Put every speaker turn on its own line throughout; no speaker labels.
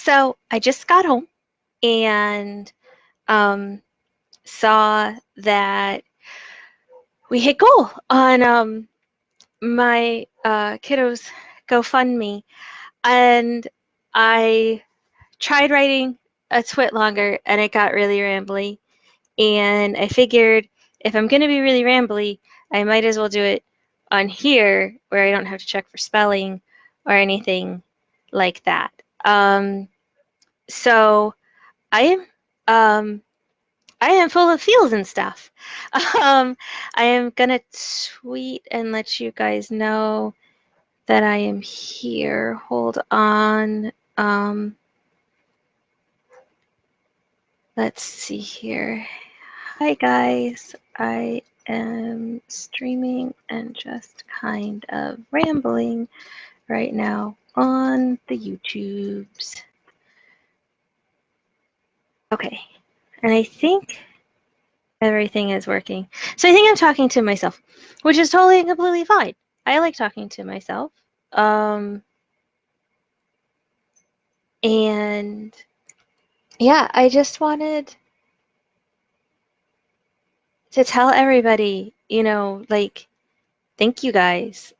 So I just got home and saw that we hit goal on my kiddos GoFundMe, and I tried writing a twit longer, and it got really rambly. And I figured if I'm going to be really rambly, I might as well do it on here where I don't have to check for spelling or anything like that. So I am um, I am full of feels and stuff. I am gonna tweet and let you guys know that I am here. Hold on. Let's see here. Hi guys, I am streaming and just kind of rambling right now on the YouTubes. Okay, and I think everything is working. So I think I'm talking to myself, which is totally and completely fine. I like talking to myself. And yeah, I just wanted to tell everybody, like, thank you guys.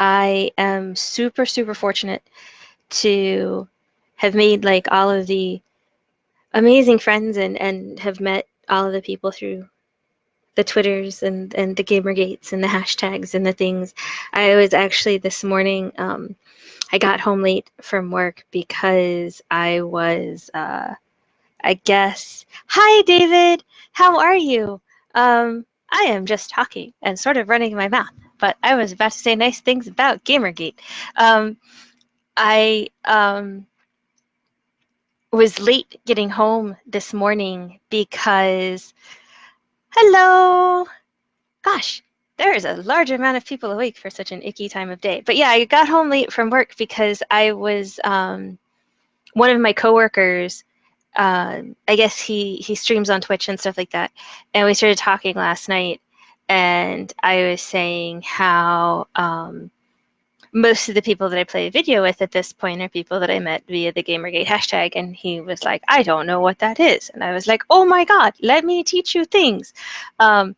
I am super, super fortunate to have made like all of the amazing friends and have met all of the people through the Twitters and the Gamergates and the hashtags and the things. I was actually this morning, I got home late from work because I was, I guess, hi David, how are you? I am just talking and sort of running my mouth, but I was about to say nice things about Gamergate. I was late getting home this morning because, hello, gosh, there is a large amount of people awake for such an icky time of day. But yeah, I got home late from work because I was, one of my coworkers, I guess he streams on Twitch and stuff like that, and we started talking last night, and I was saying how most of the people that I play video with at this point are people that I met via the Gamergate hashtag, and he was like, I don't know what that is. And I was like, oh my God, let me teach you things. So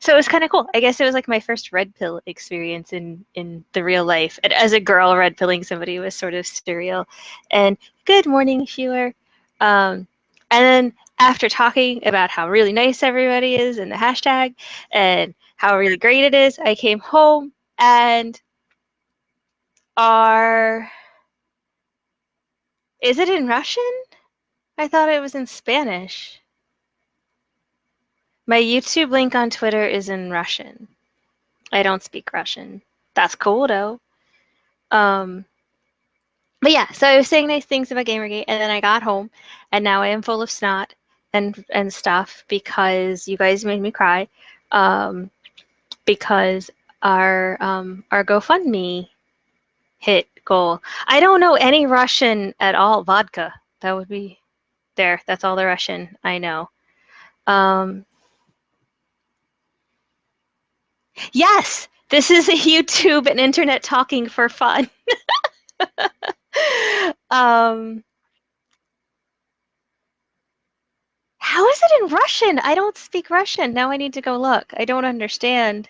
it was kind of cool. I guess it was like my first red pill experience in the real life. And as a girl, red pilling somebody was sort of surreal. And good morning, Fewer. And then after talking about how really nice everybody is in the hashtag and how really great it is, I came home and is it in Russian? I thought it was in Spanish. My YouTube link on Twitter is in Russian. I don't speak Russian. That's cool though. But yeah, so I was saying nice things about Gamergate, and then I got home, and now I am full of snot and stuff because you guys made me cry, because our GoFundMe hit goal. I don't know any Russian at all. Vodka. That would be there. That's all the Russian I know. Yes, this is a YouTube and internet talking for fun. How is it in Russian? I don't speak Russian. Now I need to go look. I don't understand.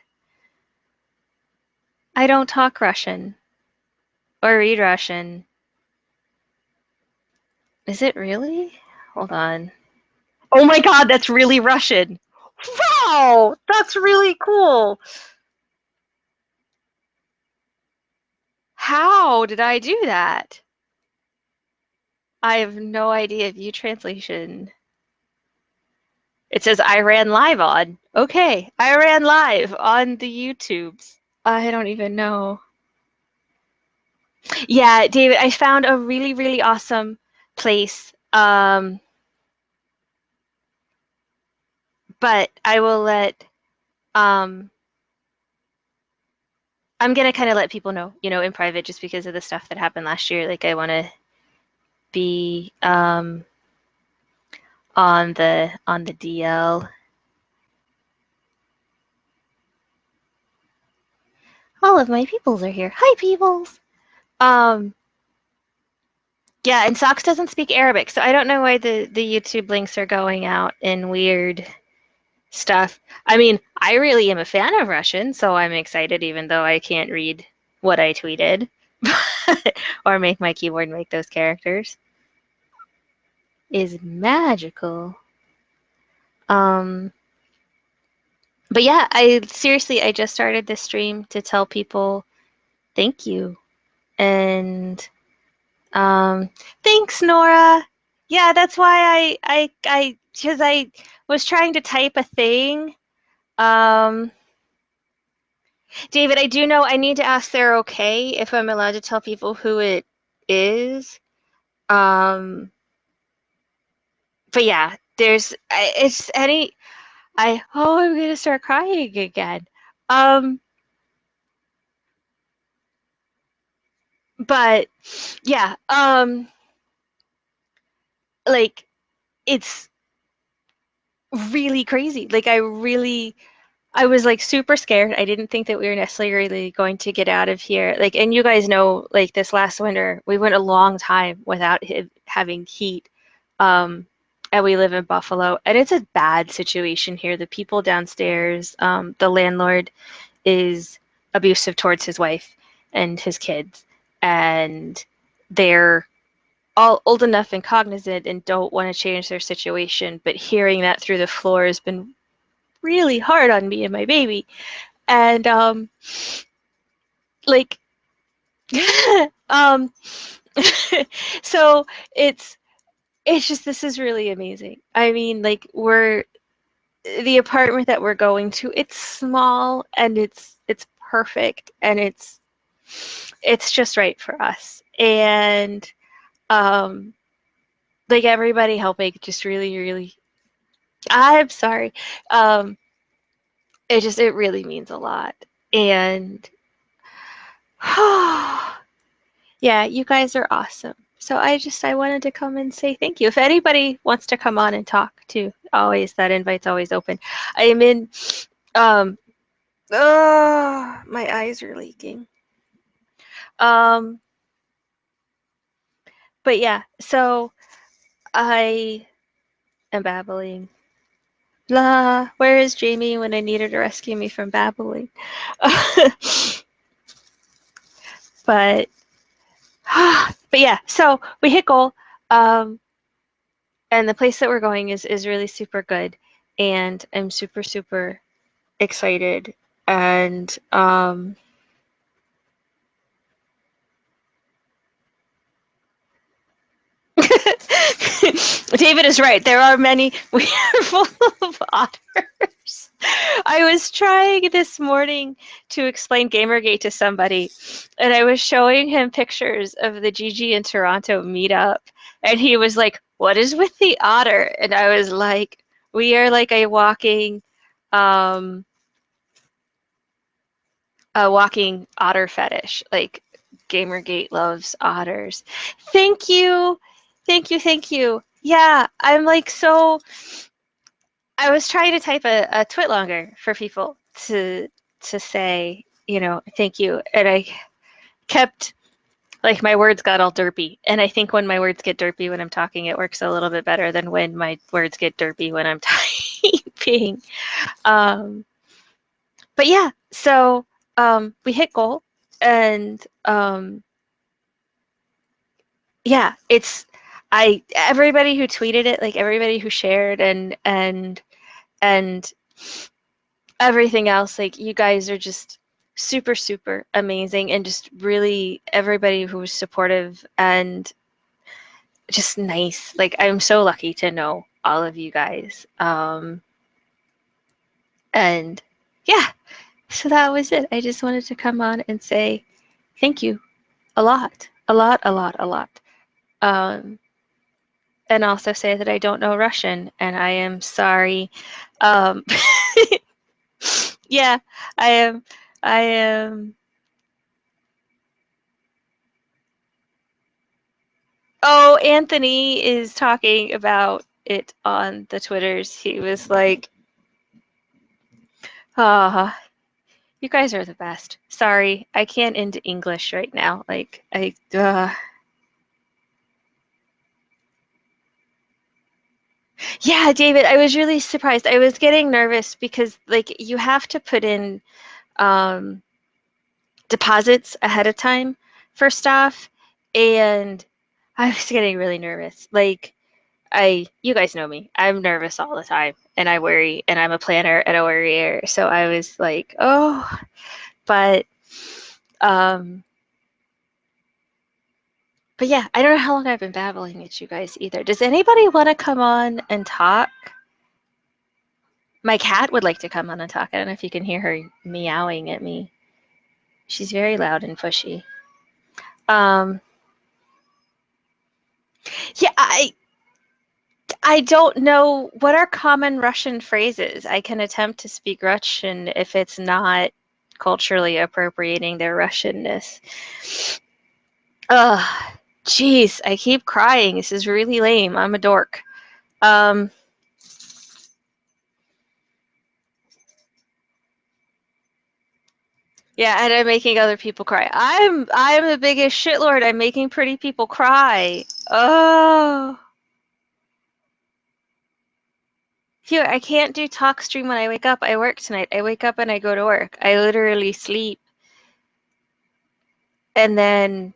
I don't talk Russian or read Russian. Is it really? Hold on. Oh my God, that's really Russian. Wow, that's really cool. How did I do that? I have no idea. View translation. It says I ran live on. Okay, I ran live on the YouTubes. I don't even know. Yeah, David, I found a really, really awesome place. But I will let I'm gonna kind of let people know, in private just because of the stuff that happened last year. Like I want to be on the DL. All of my peoples are here. Hi, peoples. Um, Yeah, and Socks doesn't speak Arabic, so I don't know why the YouTube links are going out in weird stuff. I mean, I really am a fan of Russian, so I'm excited even though I can't read what I tweeted or make my keyboard make those characters. Is magical. Um, but yeah, I just started this stream to tell people thank you. And um, thanks, Nora. Yeah, that's why because I was trying to type a thing. Um, David, I do know I need to ask they're okay if I'm allowed to tell people who it is. Um, but yeah, it's any, I'm gonna start crying again. Um, but yeah, like it's really crazy. I was like super scared. I didn't think that we were necessarily going to get out of here. Like, and you guys know, like this last winter, we went a long time without having heat. Um, and we live in Buffalo, and it's a bad situation here. The people downstairs, the landlord is abusive towards his wife and his kids, and they're all old enough and cognizant and don't want to change their situation. But hearing that through the floor has been really hard on me and my baby. And like um so it's just this is really amazing. I mean, like we're the apartment that we're going to, it's small and it's perfect and it's just right for us. And um like everybody helping just really I'm sorry. Um it really means a lot. And yeah, you guys are awesome. So I wanted to come and say thank you. If anybody wants to come on and talk too, always that invite's always open. I am in um my eyes are leaking. Um but yeah, so I am babbling. La, where is Jamie when I need her to rescue me from babbling? but but yeah, so we hit goal. And the place that we're going is really super good, and I'm super excited. And David is right. There are many. We are full of otters. I was trying this morning to explain Gamergate to somebody, and I was showing him pictures of the Gigi in Toronto meetup, and he was like, "What is with the otter?" And I was like, "We are like um, a walking otter fetish. Like Gamergate loves otters." Thank you. Thank you. Yeah, I'm like so I was trying to type a twit longer for people to say, thank you. And I kept like my words got all derpy. And I think when my words get derpy when I'm talking, it works a little bit better than when my words get derpy when I'm typing. Um, but yeah, so we hit goal, and yeah, it's I everybody who tweeted it, like everybody who shared and everything else, like you guys are just super amazing, and just really everybody who was supportive and just nice. Like I'm so lucky to know all of you guys. And yeah, so that was it. I just wanted to come on and say thank you a lot, a lot. Um, and also say that I don't know Russian and I am sorry. Um, yeah, I am. I am. Oh, Anthony is talking about it on the Twitters. He was like, "Ah, you guys are the best." Sorry, I can't into English right now. Like, Yeah, David, I was really surprised. I was getting nervous because like you have to put in um, deposits ahead of time for stuff, and I was getting really nervous. Like you guys know me. I'm nervous all the time, and I worry, and I'm a planner and a worrier. So I was like, oh, but um, but yeah, I don't know how long I've been babbling at you guys either. Does anybody want to come on and talk? My cat would like to come on and talk. I don't know if you can hear her meowing at me. She's very loud and pushy. Um, yeah, I don't know what are common Russian phrases. I can attempt to speak Russian if it's not culturally appropriating their Russianness. Ugh, jeez, I keep crying. This is really lame. I'm a dork. Um, yeah, and I'm making other people cry. I'm the biggest shitlord. I'm making pretty people cry. Oh. Phew, I can't do talk stream when I wake up. I work tonight. I wake up and I go to work. I literally sleep and then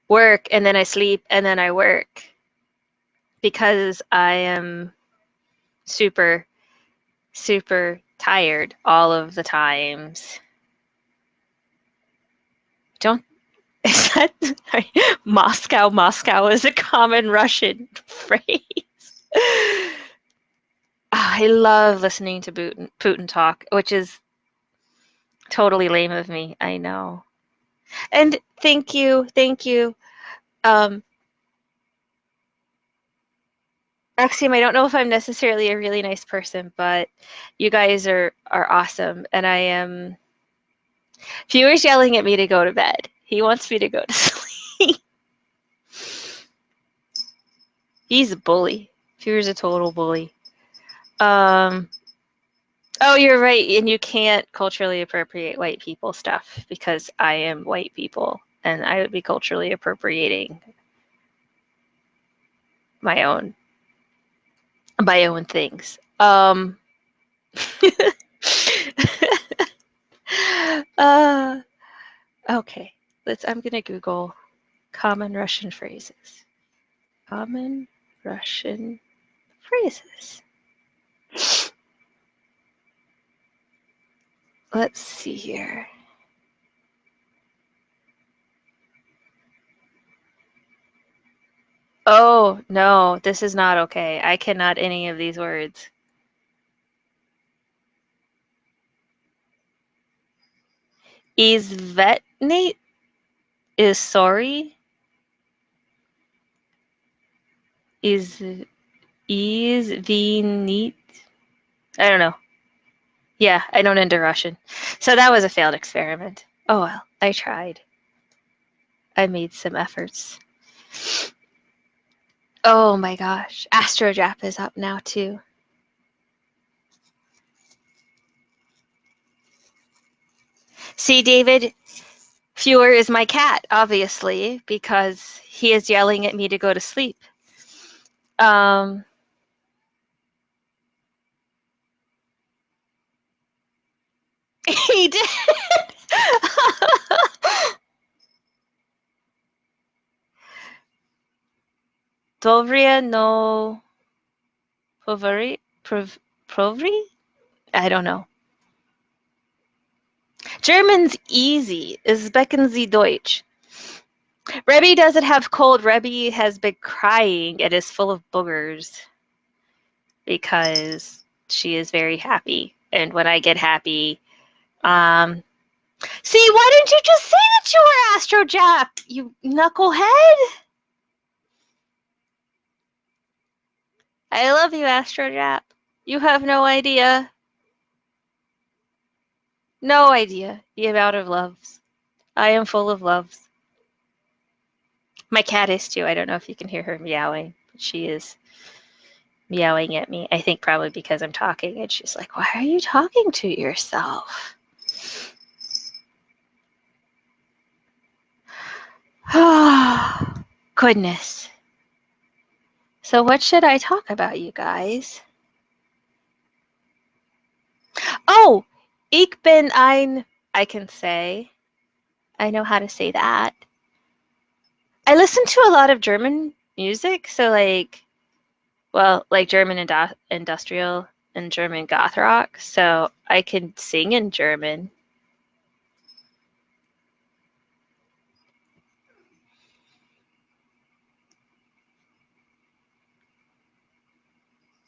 work and then I sleep and then I work because I am super, super tired all of the times. Don't, is that Moscow? Moscow is a common Russian phrase. I love listening to Putin talk, which is totally lame of me. I know. And thank you, thank you. Um, Axiom, I don't know if I'm necessarily a really nice person, but you guys are awesome, and I am. Viewers yelling at me to go to bed. He wants me to go to sleep. He's a bully. Viewer's a total bully. Um, oh, you're right, and you can't culturally appropriate white people stuff because I am white people, and I would be culturally appropriating my own things. uh, okay, I'm gonna Google common Russian phrases. Common Russian phrases. Let's see here. Oh, no, this is not okay. I cannot any of these words. Izvetnate is sorry. Is Izvinit? I don't know. Yeah, I don't into Russian. So that was a failed experiment. Oh well, I tried. I made some efforts. Oh my gosh. AstroJap is up now too. See, David, Fewer is my cat, obviously, because he is yelling at me to go to sleep. Um, he did. Dovria no Provari? Provri? I don't know. German's easy. Sprechen Sie Deutsch. Rebby doesn't have cold. Rebby has been crying and is full of boogers because she is very happy. And when I get happy, um, see, why didn't you just say that you were Astro Jap, you knucklehead? I love you, Astro Jap. You have no idea. No idea the amount of loves. I am full of loves. My cat is too. I don't know if you can hear her meowing, but she is meowing at me. I think probably because I'm talking, and she's like, "Why are you talking to yourself?" Oh, goodness. So what should I talk about, you guys? Oh, ich bin ein, I can say. I know how to say that. I listen to a lot of German music, so like German industrial and German goth rock, so I can sing in German.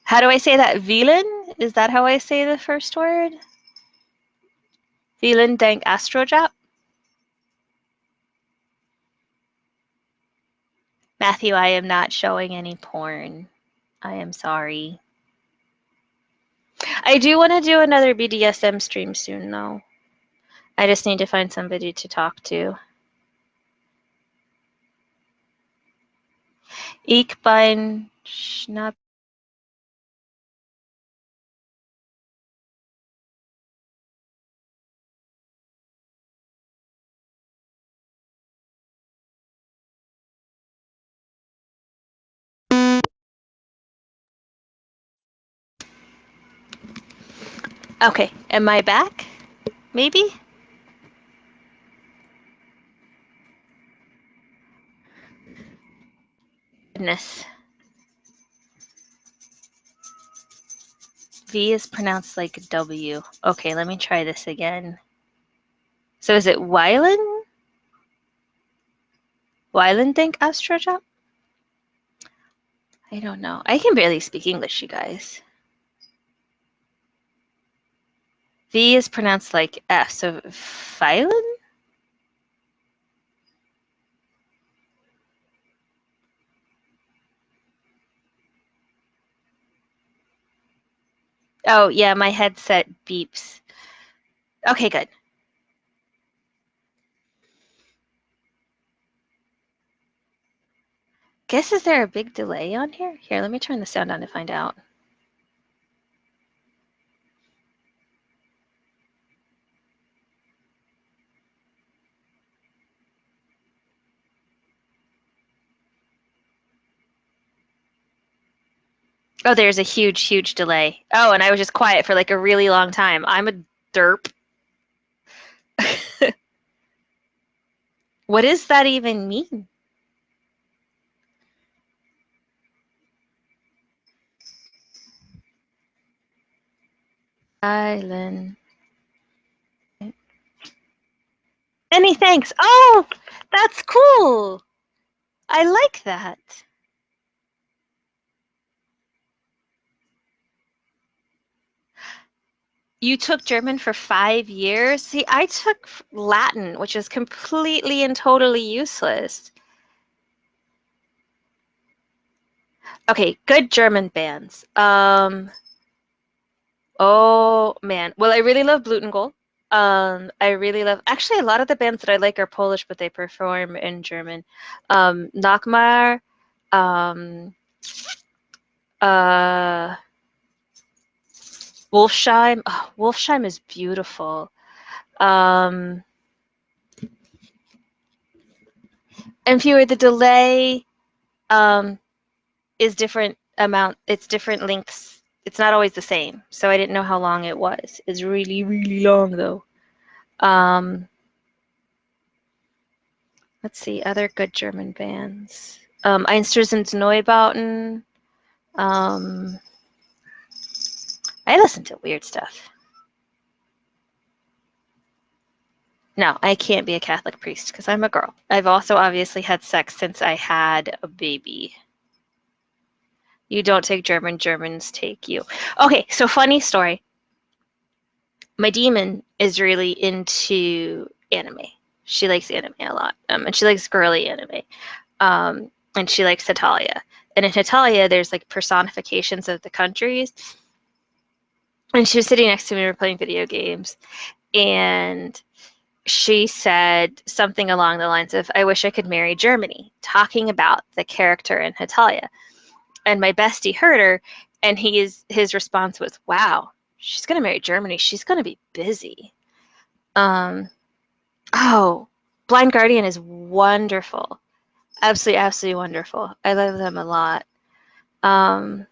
How do I say that? Vielen? Is that how I say the first word? Vielen Dank Astrojob? Matthew, I am not showing any porn. I am sorry. I do want to do another BDSM stream soon, though. I just need to find somebody to talk to. Ich bin Schnapp. Okay, am I back? Maybe? Goodness. V is pronounced like W. Okay, let me try this again. So is it Weilen? Weilen Denk Astrojob? I don't know. I can barely speak English, you guys. V is pronounced like F, so Weilen? Oh, yeah, my headset beeps. Okay, good. Guess is there a big delay on here? Here, let me turn the sound on to find out. Oh, there's a huge, huge delay. Oh, and I was just quiet for like a really long time. I'm a derp. What does that even mean? Island. Any thanks. Oh, that's cool. I like that. You took German for 5 years? See, I took Latin, which is completely and totally useless. Okay, good German bands. Oh man. Well, I really love Blutengold. I really love actually a lot of the bands that I like are Polish, but they perform in German. Nochmar, um, uh, Wolfsheim. Oh, Wolfsheim is beautiful. And fewer the delay um, is different amount. It's different lengths. It's not always the same. So I didn't know how long it was. It's really, really long though. Let's see, other good German bands. Einstürzen's Neubauten. Um, I listen to weird stuff. No, I can't be a Catholic priest because I'm a girl. I've also obviously had sex since I had a baby. You don't take German, Germans take you. Okay, so funny story. My demon is really into anime. She likes anime a lot, and she likes girly anime. And she likes Hetalia. And in Hetalia, there's like personifications of the countries. And she was sitting next to me, we were playing video games, and she said something along the lines of, I wish I could marry Germany, talking about the character in Hetalia. And my bestie heard her, and his response was, wow, she's going to marry Germany. She's going to be busy. Oh, Blind Guardian is wonderful. Absolutely, absolutely wonderful. I love them a lot. Um,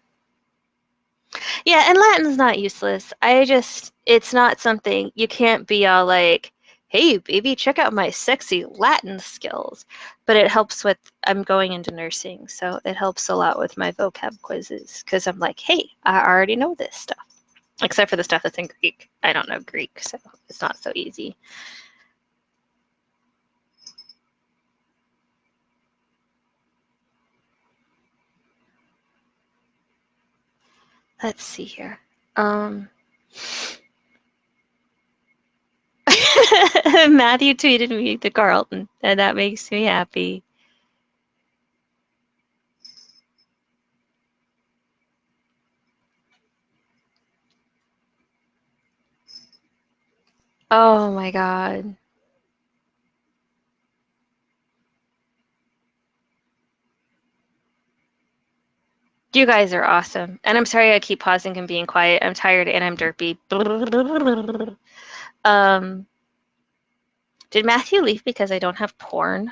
yeah, and Latin's not useless. It's not something you can't be all like, hey, baby, check out my sexy Latin skills. But it helps with, I'm going into nursing, so it helps a lot with my vocab quizzes because I'm like, hey, I already know this stuff. Except for the stuff that's in Greek. I don't know Greek, so it's not so easy. Let's see here. Matthew tweeted me to Carlton, and that makes me happy. Oh my God. You guys are awesome. And I'm sorry I keep pausing and being quiet. I'm tired and I'm derpy. Um, did Matthew leave because I don't have porn?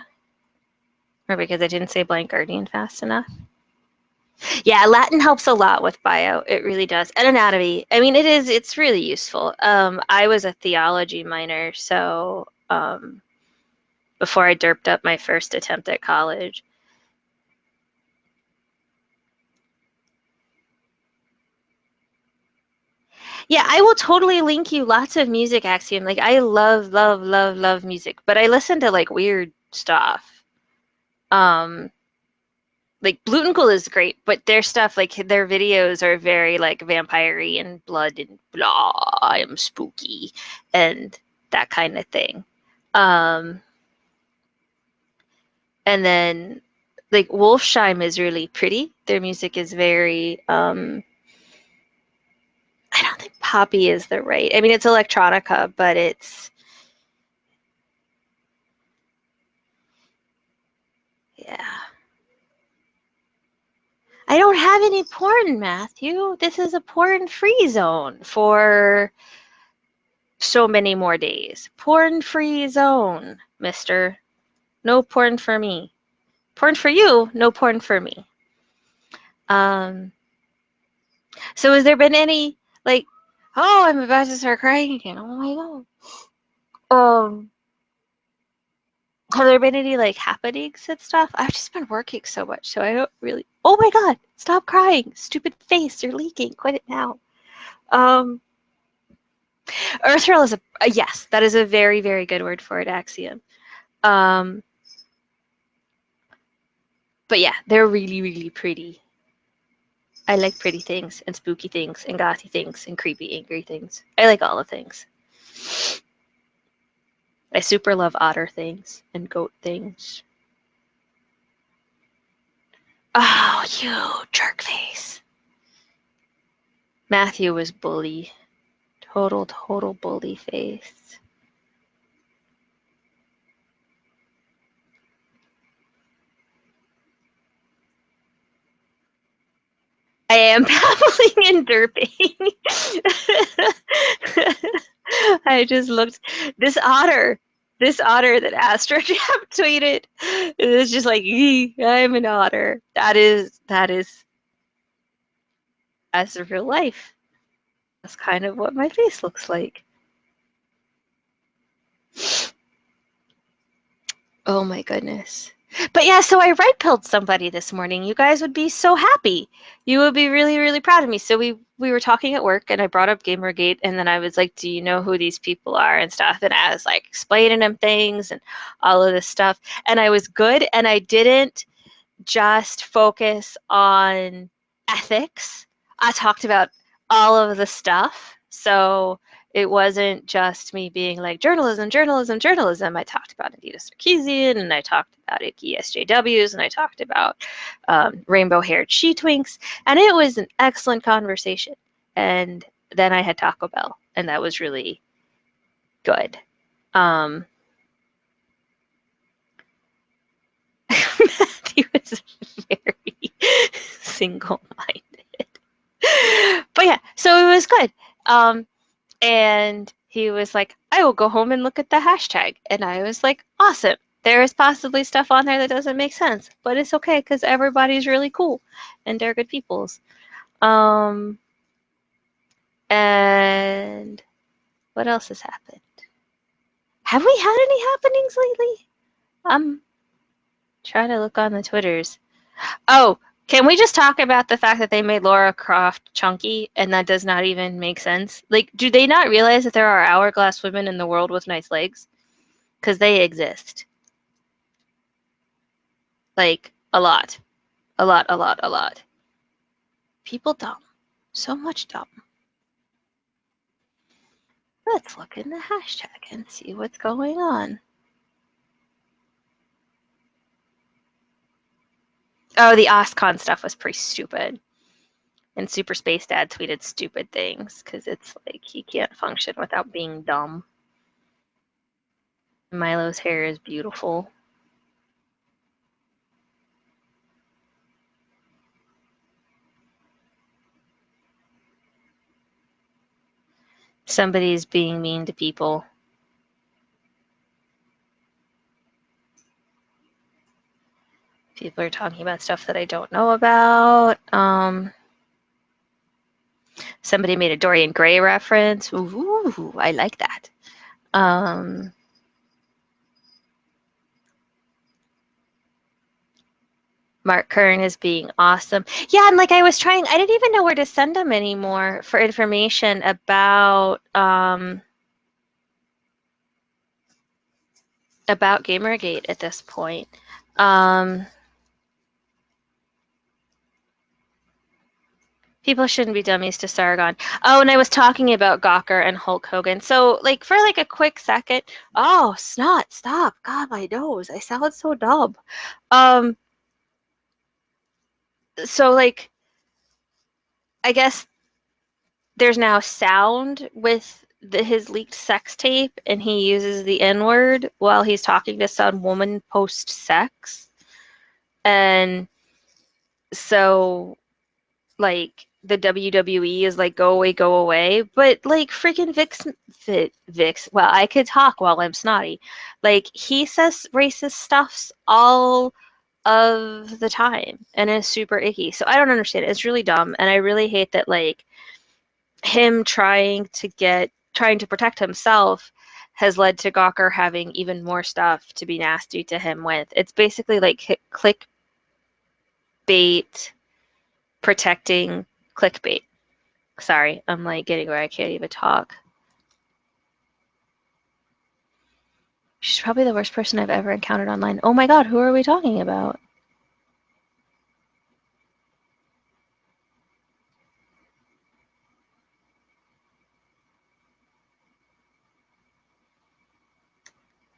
Or because I didn't say Blind Guardian fast enough? Yeah, Latin helps a lot with bio. It really does. And anatomy. I mean, it's really useful. I was a theology minor, so before I derped up my first attempt at college. Yeah, I will totally link you lots of music, Axiom. Like I love, love, love, love music, but I listen to like weird stuff. Um, like Blutencool is great, but their stuff, like their videos are very like vampire-y and blood and blah, I'm spooky and that kind of thing. Um, and then like Wolfsheim is really pretty. Their music is very I don't think poppy is the right. I mean, it's electronica, but it's yeah. I don't have any porn, Matthew. This is a porn-free zone for so many more days. Porn-free zone, mister. No porn for me. Porn for you, no porn for me. Um, so has there been any, like, oh, I'm about to start crying again. Oh my God. Have there been any, like, happenings and stuff? I've just been working so much, so I don't really, oh my God, stop crying. Stupid face, you're leaking. Quit it now. Um, Earthreal is a yes, that is a very, very good word for it, Axiom. Um, but yeah, they're really, really pretty. I like pretty things and spooky things and gothy things and creepy, angry things. I like all the things. I super love otter things and goat things. Oh, you jerk face. Matthew was bully. Total, total bully face. I am babbling and derping. I just looked. This otter, this otter that AstroJab tweeted, it was just like, I'm an otter. That's real life. That's kind of what my face looks like. Oh my goodness. But yeah, so I red pilled somebody this morning. You guys would be so happy. You would be really, really proud of me. So we were talking at work and I brought up Gamergate and then I was like, do you know who these people are and stuff? And I was like explaining them things and all of this stuff. And I was good and I didn't just focus on ethics. I talked about all of the stuff. So it wasn't just me being like journalism, journalism, journalism. I talked about Anita Sarkeesian and I talked about icky SJWs and I talked about rainbow haired she twinks. And it was an excellent conversation. And then I had Taco Bell and that was really good. He was very single-minded. But yeah, so it was good. And he was like, I will go home and look at the hashtag. And I was like, awesome. There is possibly stuff on there that doesn't make sense, but it's okay because everybody's really cool and they're good peoples. Um, and what else has happened? Have we had any happenings lately? I'm trying to look on the Twitters. Oh, can we just talk about the fact that they made Laura Croft chunky and that does not even make sense? Like, do they not realize that there are hourglass women in the world with nice legs? Because they exist. Like, a lot. A lot, a lot, a lot. People dumb. So much dumb. Let's look in the hashtag and see what's going on. Oh, the OSCON stuff was pretty stupid. And Super Space Dad tweeted stupid things because it's like he can't function without being dumb. Milo's hair is beautiful. Somebody's being mean to people. People are talking about stuff that I don't know about. Somebody made a Dorian Gray reference. Ooh, I like that. Mark Kern is being awesome. Yeah, and like I was trying, I didn't even know where to send them anymore for information about Gamergate at this point. People shouldn't be dummies to Sargon. Oh, and I was talking about Gawker and Hulk Hogan. So, like, for like a quick second, oh, snot, stop. God, my nose. I sound so dumb. Um, so like, I guess there's now sound with his leaked sex tape, and he uses the N-word while he's talking to some woman post-sex. And so like the WWE is like go away, but like freaking Vix, well, I could talk while I'm snotty. Like he says racist stuffs all of the time and it's super icky. So I don't understand it. It's really dumb and I really hate that like him trying to protect himself has led to Gawker having even more stuff to be nasty to him with. It's basically like clickbait protecting clickbait. Sorry, I'm like getting where I can't even talk. She's probably the worst person I've ever encountered online. Oh my god, who are we talking about?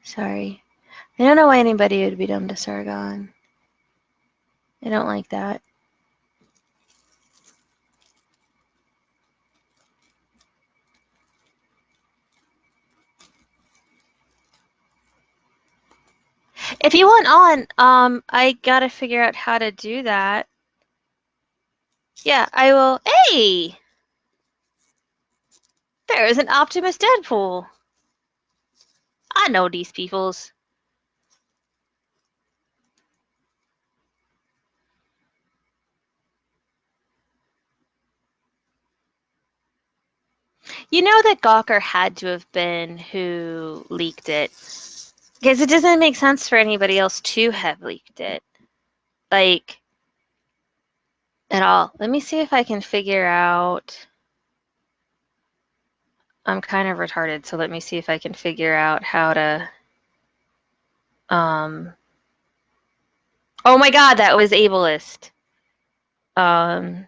Sorry. I don't know why anybody would be dumb to Sargon. I don't like that. If you want on, I gotta figure out how to do that. Yeah, I will. Hey! There is an Optimus Deadpool. I know these peoples. You know that Gawker had to have been who leaked it. Because it doesn't make sense for anybody else to have leaked it. Like, at all. Let me see if I can figure out. I'm kind of retarded, so let me see if I can figure out how to. Um, oh my god, that was ableist. Um,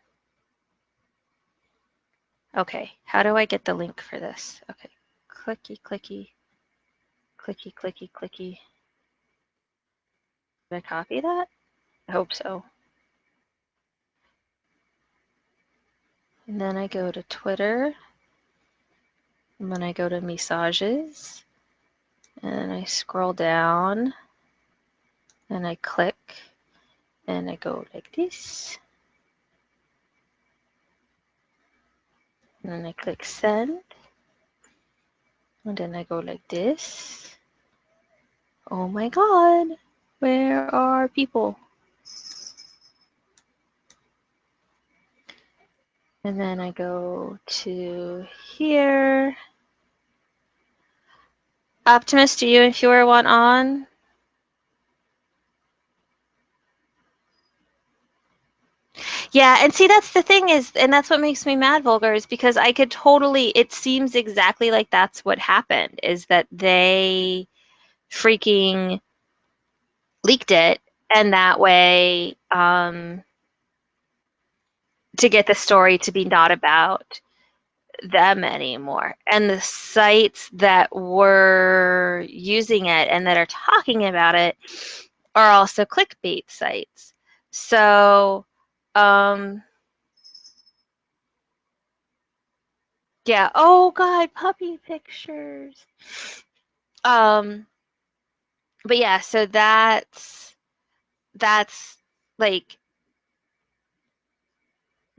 okay, how do I get the link for this? Okay, clicky, clicky, clicky, clicky, clicky. Did I copy that? I hope so. And then I go to Twitter, and then I go to Massages, and I scroll down, and I click, and I go like this. And then I click send. And then I go like this. Oh my god. Where are people? And then I go to here. Optimus, do you and Fiora want on? Yeah, and see, that's the thing is, and that's what makes me mad, Vulgar, is because I could totally, it seems exactly like that's what happened, is that they freaking leaked it, and that way, to get the story to be not about them anymore. And the sites that were using it and that are talking about it are also clickbait sites. So, yeah. Oh God, puppy pictures. Um, but yeah, so that's like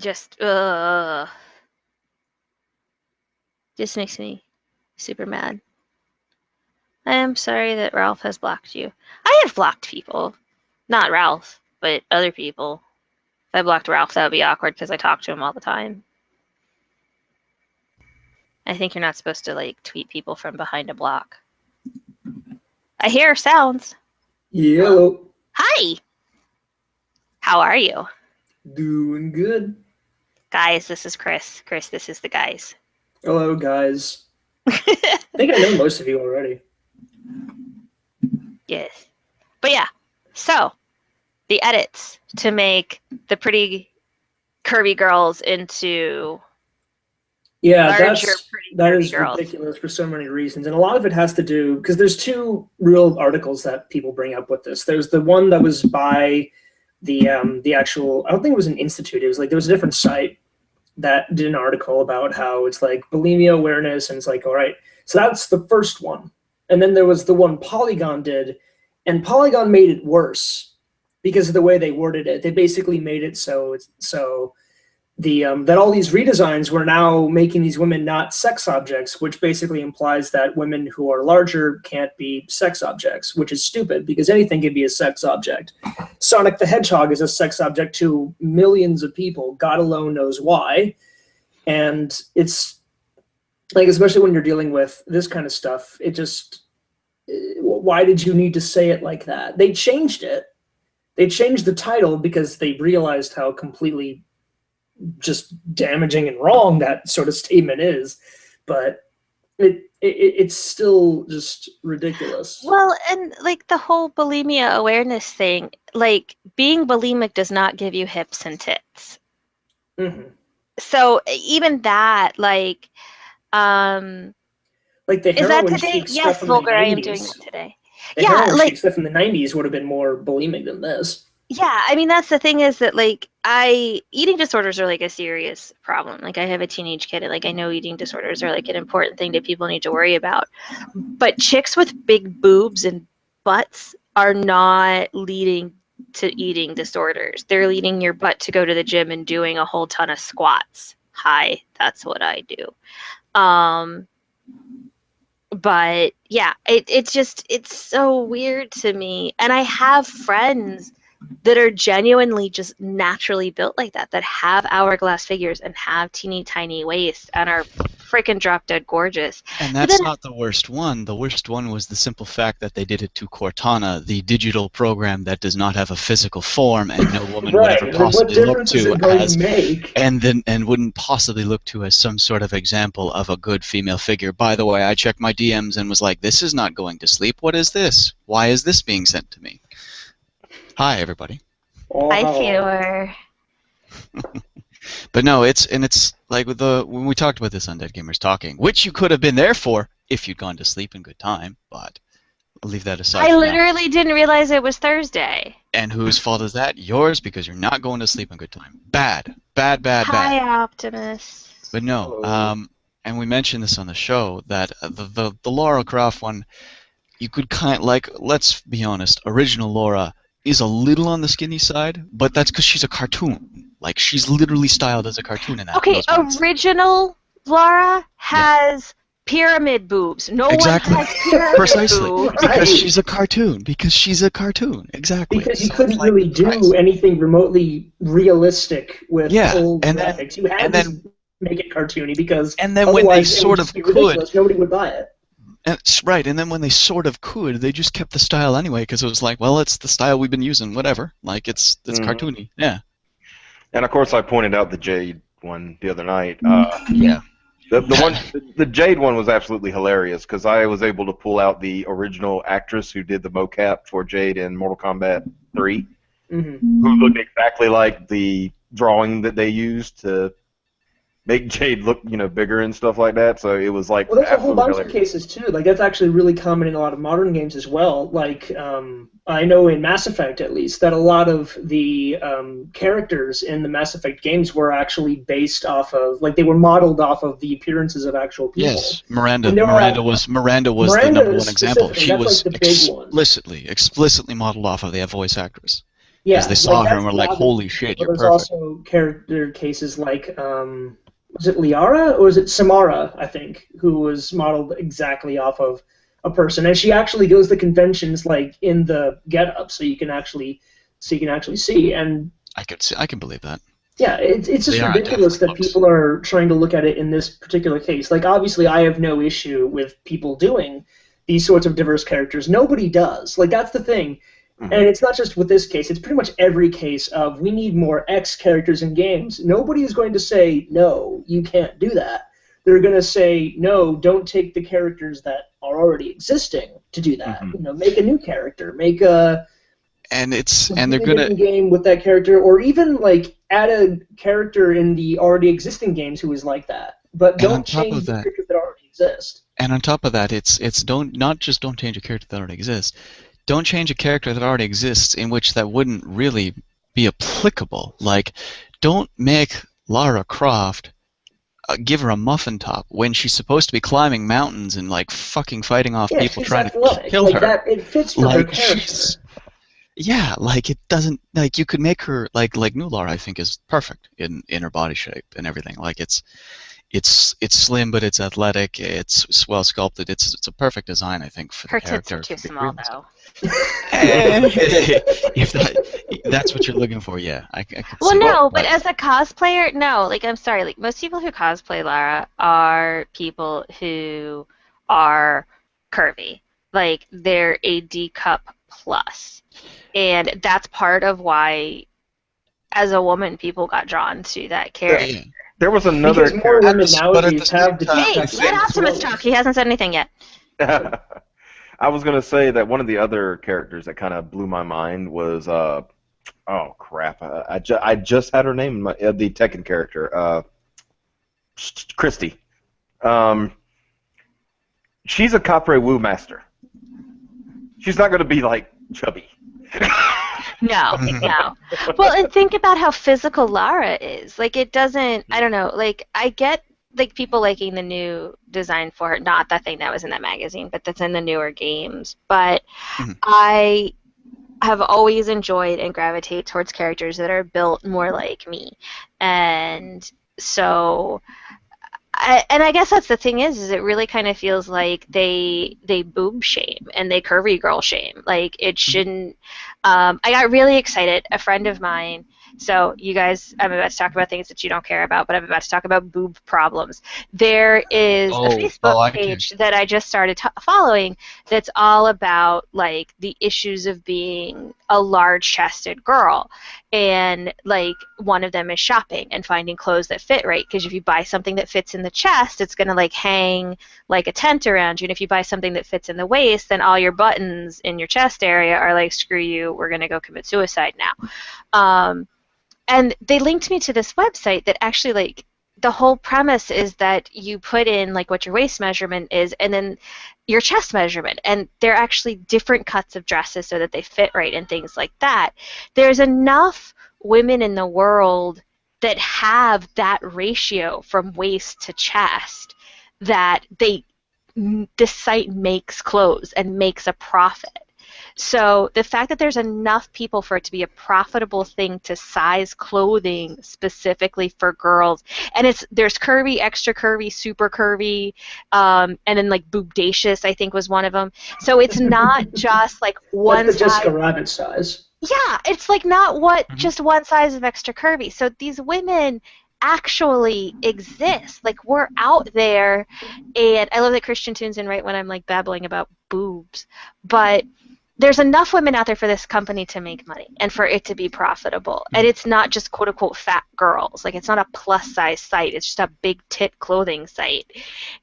just just makes me super mad. I am sorry that Ralph has blocked you. I have blocked people. Not Ralph, but other people. If I blocked Ralph, that would be awkward because I talk to him all the time. I think you're not supposed to like tweet people from behind a block. I hear sounds.
Hello.
Hi. How are you?
Doing good.
Guys, this is Chris. Chris, this is the guys.
Hello, guys. I think I know most of you already.
Yes. But yeah, so the edits to make the pretty curvy girls into
Yeah,
larger pretty
that
curvy
is
girls.
ridiculous for so many reasons, and a lot of it has to do because there's two real articles that people bring up with this. There's the one that was by the actual. I don't think it was an institute. It was like there was a different site that did an article about how it's like bulimia awareness, and it's like, all right, so that's the first one, and then there was the one Polygon did, and Polygon made it worse because of the way they worded it. They basically made it so it's so that all these redesigns were now making these women not sex objects, which basically implies that women who are larger can't be sex objects, which is stupid because anything can be a sex object. Sonic the Hedgehog is a sex object to millions of people. God alone knows why. And it's like, especially when you're dealing with this kind of stuff, it just, why did you need to say it like that? They changed it. They changed the title because they realized how completely just damaging and wrong that sort of statement is, but it's still just ridiculous.
Well, and like the whole bulimia awareness thing, like being bulimic does not give you hips and tits.
Mm-hmm.
So even that, like
the
is that
heroin
today?
chic
Yes,
stuff from the
Vulgar, I am doing
90s.
that today.
The
Yeah,
heroin
like
chic stuff from the 90s would have been more bulimic than this.
yeah, I mean that's the thing is that like eating disorders are like a serious problem. Like I have a teenage kid and like I know eating disorders are like an important thing that people need to worry about. But chicks with big boobs and butts are not leading to eating disorders. They're leading your butt to go to the gym and doing a whole ton of squats. Hi, that's what I do. But yeah, it's so weird to me. And I have friends that are genuinely just naturally built like that, that have hourglass figures and have teeny tiny waists and are freaking drop dead gorgeous.
And that's not the worst one. The worst one was the simple fact that they did it to Cortana, the digital program that does not have a physical form and no woman would ever possibly look to as, and wouldn't possibly look to as some sort of example of a good female figure. By the way, I checked my DMs and was like, this is not going to sleep. What is this? Why is this being sent to me? Hi, everybody.
Hi, Fior.
But no, it's like with when we talked about this on Dead Gamers Talking, which you could have been there for if you'd gone to sleep in good time, but I'll leave that aside.
I literally didn't realize it was Thursday.
And whose fault is that? Yours, because you're not going to sleep in good time. Bad. Hi,
Optimus.
But no, and we mentioned this on the show that the Lara Croft one, you could let's be honest, original Laura is a little on the skinny side, but that's because she's a cartoon. Like, she's literally styled as a cartoon in that.
Okay, original Lara has pyramid boobs. No
Exactly.
one has pyramid
Precisely.
boobs.
Because she's a cartoon. Because she's a cartoon. Exactly.
Because you
So
couldn't
it's like,
really do anything remotely realistic with old graphics. You had to make it cartoony because
and then when they sort of
could, nobody would buy it.
Right, and then when they sort of could, they just kept the style anyway because it was like, well, it's the style we've been using, whatever. Like, it's cartoony. Yeah.
And of course, I pointed out the Jade one the other night.
Yeah.
The Jade one was absolutely hilarious because I was able to pull out the original actress who did the mocap for Jade in Mortal Kombat 3, who looked exactly like the drawing that they used to make Jade look, bigger and stuff like that. So it was like,
well, there's a whole bunch of cases too. Like that's actually really common in a lot of modern games as well. Like I know in Mass Effect at least that a lot of the characters in the Mass Effect games were actually based off of, like they were modeled off of the appearances of actual people.
Yes, Miranda was the number one example. She was like explicitly modeled off of the voice actress.
Yeah,
because they saw her and were like, "Holy shit, you're perfect."
There's also character cases like. Was it Liara or was it Samara, I think, who was modeled exactly off of a person, and she actually goes to conventions like in the get-up, so you can actually see. And
I can believe that.
Yeah, it's just ridiculous that people are trying to look at it in this particular case. Like, obviously, I have no issue with people doing these sorts of diverse characters. Nobody does. Like, that's the thing. And it's not just with this case. It's pretty much every case of we need more X characters in games. Nobody is going to say, no, you can't do that. They're going to say, no, don't take the characters that are already existing to do that. Make a new character. Make a
they're gonna
game with that character, or even like add a character in the already existing games who is like that. But don't change the characters that already exist.
And on top of that, it's don't change a character that already exists. Don't change a character that already exists in which that wouldn't really be applicable. Like, don't make Lara Croft give her a muffin top when she's supposed to be climbing mountains and like fucking fighting off people trying to kill her.
That, it fits for her character.
Yeah, like it doesn't like you could make her like New Lara, I think, is perfect in her body shape and everything. Like it's slim, but it's athletic. It's well sculpted. It's a perfect design, I think, for the character.
Her tits are too small, though.
If that's what you're looking for, yeah, I can
well,
see
no,
that.
but as a cosplayer, no. Like, I'm sorry. Like, most people who cosplay Lara are people who are curvy. Like, they're a D cup plus, and that's part of why, as a woman, people got drawn to that character.
Yeah.
There was another.
Because more women nowadays have the
Hey, let Optimus talk. He hasn't said anything yet.
I was going to say that one of the other characters that kind of blew my mind was, oh crap, I just had her name, the Tekken character, Christy. She's a Capre Wu master. She's not going to be like chubby.
No. Well, and think about how physical Lara is. Like, it doesn't, I don't know, like, I get, like, people liking the new design for her, not that thing that was in that magazine, but that's in the newer games. But I have always enjoyed and gravitate towards characters that are built more like me. And so, I guess that's the thing is it really kind of feels like they boob shame and they curvy girl shame. Like, it shouldn't. I got really excited. A friend of mine. So, you guys, I'm about to talk about things that you don't care about, but I'm about to talk about boob problems. There is a Facebook page that I just started following that's all about, like, the issues of being a large-chested girl. And, like, one of them is shopping and finding clothes that fit right. Because if you buy something that fits in the chest, it's going to, like, hang like a tent around you. And if you buy something that fits in the waist, then all your buttons in your chest area are like, screw you, we're going to go commit suicide now. And they linked me to this website that actually, like, the whole premise is that you put in, like, what your waist measurement is and then your chest measurement. And they're actually different cuts of dresses so that they fit right and things like that. There's enough women in the world that have that ratio from waist to chest that this site makes clothes and makes a profit. So the fact that there's enough people for it to be a profitable thing to size clothing specifically for girls, and there's curvy, extra curvy, super curvy, and then like boobdacious, I think was one of them. So it's not just like one
That's the
size.
Jessica Rabbit size.
Yeah, it's like not just one size of extra curvy. So these women actually exist. Like we're out there, and I love that Christian tunes in right when I'm like babbling about boobs, but there's enough women out there for this company to make money and for it to be profitable. And it's not just quote unquote fat girls. Like it's not a plus size site. It's just a big tit clothing site.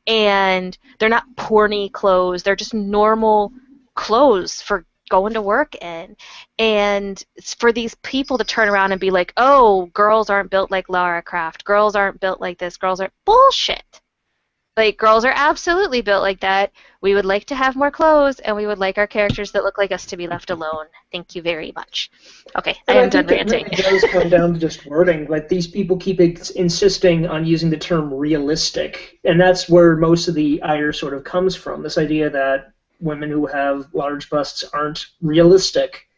And they're not porny clothes. They're just normal clothes for going to work in. And it's for these people to turn around and be like, oh, girls aren't built like Lara Croft. Girls aren't built like this. Girls are bullshit. Like, girls are absolutely built like that. We would like to have more clothes, and we would like our characters that look like us to be left alone. Thank you very much. Okay, I am done ranting.
It really does come down to just wording. Like, these people keep insisting on using the term realistic, and that's where most of the ire sort of comes from, this idea that women who have large busts aren't realistic.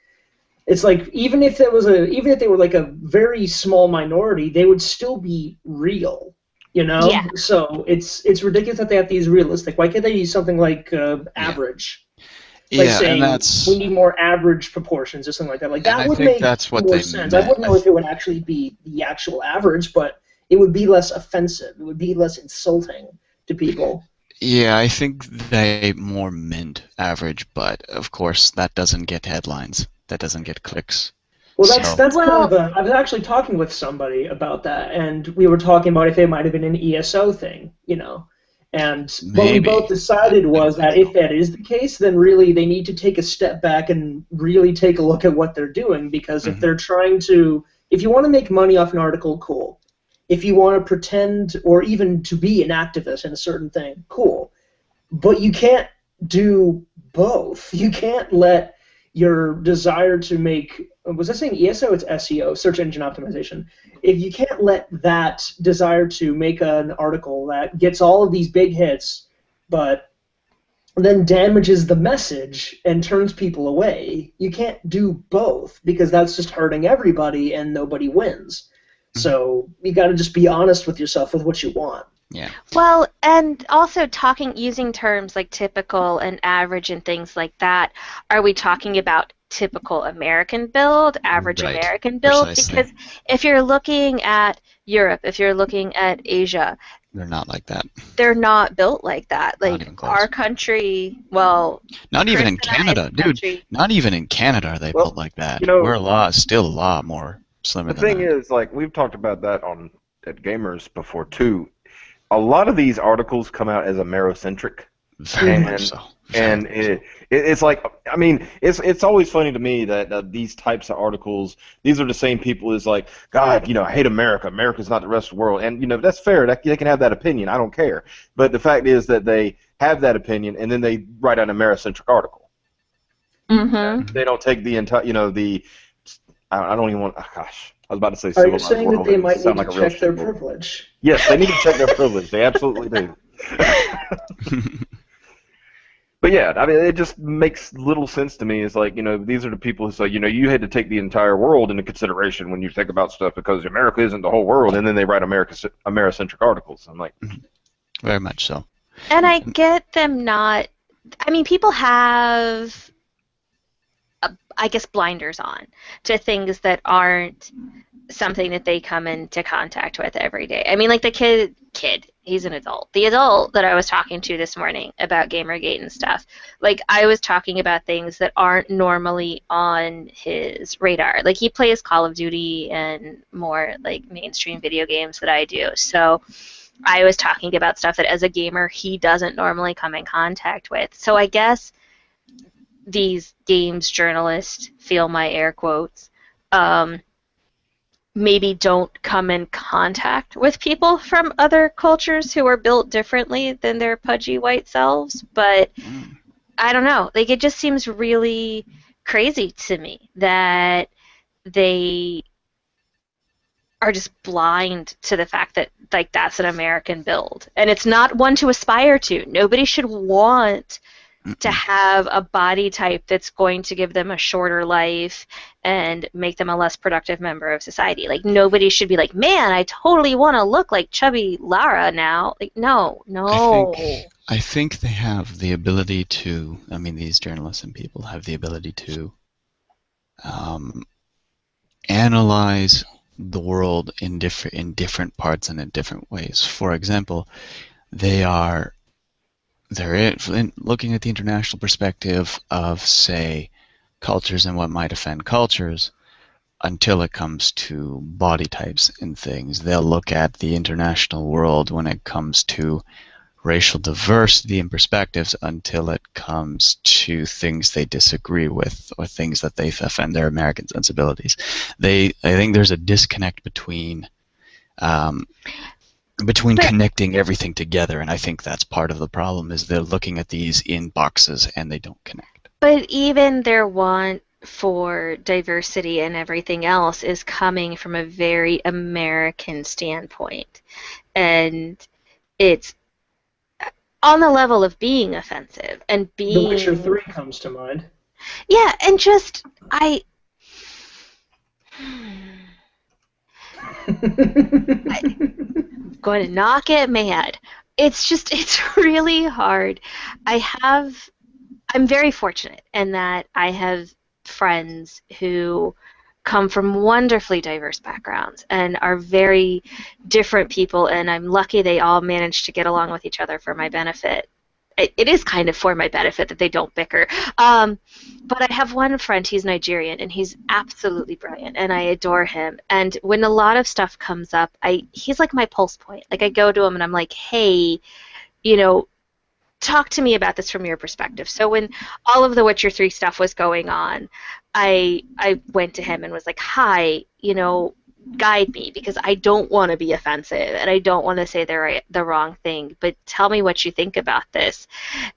It's like, even if they were like a very small minority, they would still be real. You know,
yeah.
So it's ridiculous that they have to use realistic. Why can't they use something like average? Like saying,
and that's
we need more average proportions or something like that. Like that would make more sense. I wouldn't know if it would actually be the actual average, but it would be less offensive. It would be less insulting to people.
Yeah, I think they more meant average, but of course that doesn't get headlines. That doesn't get clicks.
Well, that's kind of I was actually talking with somebody about that, and we were talking about if it might have been an ESO thing, you know. And what we both decided was that if that is the case, then really they need to take a step back and really take a look at what they're doing, because if they're trying to, if you want to make money off an article, cool. If you want to pretend or even to be an activist in a certain thing, cool. But you can't do both. You can't let your desire to make, was I saying ESO? It's SEO, search engine optimization. If you can't let that desire to make an article that gets all of these big hits, but then damages the message and turns people away, you can't do both, because that's just hurting everybody and nobody wins. So you got to just be honest with yourself with what you want.
Yeah.
Well, and also using terms like typical and average and things like that, are we talking about typical American build, average American build?
Precisely.
Because if you're looking at Europe, if you're looking at Asia,
they're not like that.
They're not built like that. Like our country, well,
not even in Canada, dude. Not even in Canada are they built like that. You know, we're still a lot more slimmer than that.
The thing is, like, we've talked about that at Gamers before too. A lot of these articles come out as Amerocentric.
Very much so.
And it's like, I mean, it's always funny to me that these types of articles, these are the same people as like, God, you know, I hate America. America's not the rest of the world. And, you know, that's fair. They can have that opinion. I don't care. But the fact is that they have that opinion, and then they write an Amerocentric article.
Mm-hmm.
They don't take the entire, you know, I don't even want, gosh. I was about to say
Are you saying that they might need to check their privilege?
Yes, they need to check their privilege. They absolutely do. But yeah, I mean, it just makes little sense to me. It's like, you know, these are the people who say, you know, you had to take the entire world into consideration when you think about stuff, because America isn't the whole world, and then they write Amerocentric articles. I'm like,
very much so.
And I get them not. I mean, people have, I guess, blinders on to things that aren't something that they come into contact with every day. I mean, like the kid, he's an adult. The adult that I was talking to this morning about Gamergate and stuff, like I was talking about things that aren't normally on his radar. Like he plays Call of Duty and more like mainstream video games that I do. So I was talking about stuff that as a gamer he doesn't normally come in contact with. So I guess these games journalists, feel my air quotes, maybe don't come in contact with people from other cultures who are built differently than their pudgy white selves, but I don't know. Like, it just seems really crazy to me that they are just blind to the fact that, like, that's an American build. And it's not one to aspire to. Nobody should want to have a body type that's going to give them a shorter life and make them a less productive member of society. Like, nobody should be like, man, I totally want to look like chubby Lara now. Like, no.
I think they have the ability to, I mean, these journalists and people have the ability to analyze the world in different parts and in different ways. For example, they're looking at the international perspective of, say, cultures and what might offend cultures. Until it comes to body types and things, they'll look at the international world when it comes to racial diversity and perspectives until it comes to things they disagree with or things that they offend their American sensibilities. I think there's a disconnect between connecting everything together, and I think that's part of the problem, is they're looking at these in boxes and they don't connect.
But even their want for diversity and everything else is coming from a very American standpoint. And it's on the level of being offensive and being...
The Witcher 3 comes to mind.
Yeah, and just, I'm going to not get mad. It's really hard. I'm very fortunate in that I have friends who come from wonderfully diverse backgrounds and are very different people, and I'm lucky they all manage to get along with each other for my benefit. It is kind of for my benefit that they don't bicker. But I have one friend, he's Nigerian, and he's absolutely brilliant, and I adore him. And when a lot of stuff comes up, he's like my pulse point. Like, I go to him and I'm like, hey, talk to me about this from your perspective. So when all of the Witcher 3 stuff was going on, I went to him and was like, hi, guide me, because I don't want to be offensive and I don't want to say the wrong thing, but tell me what you think about this.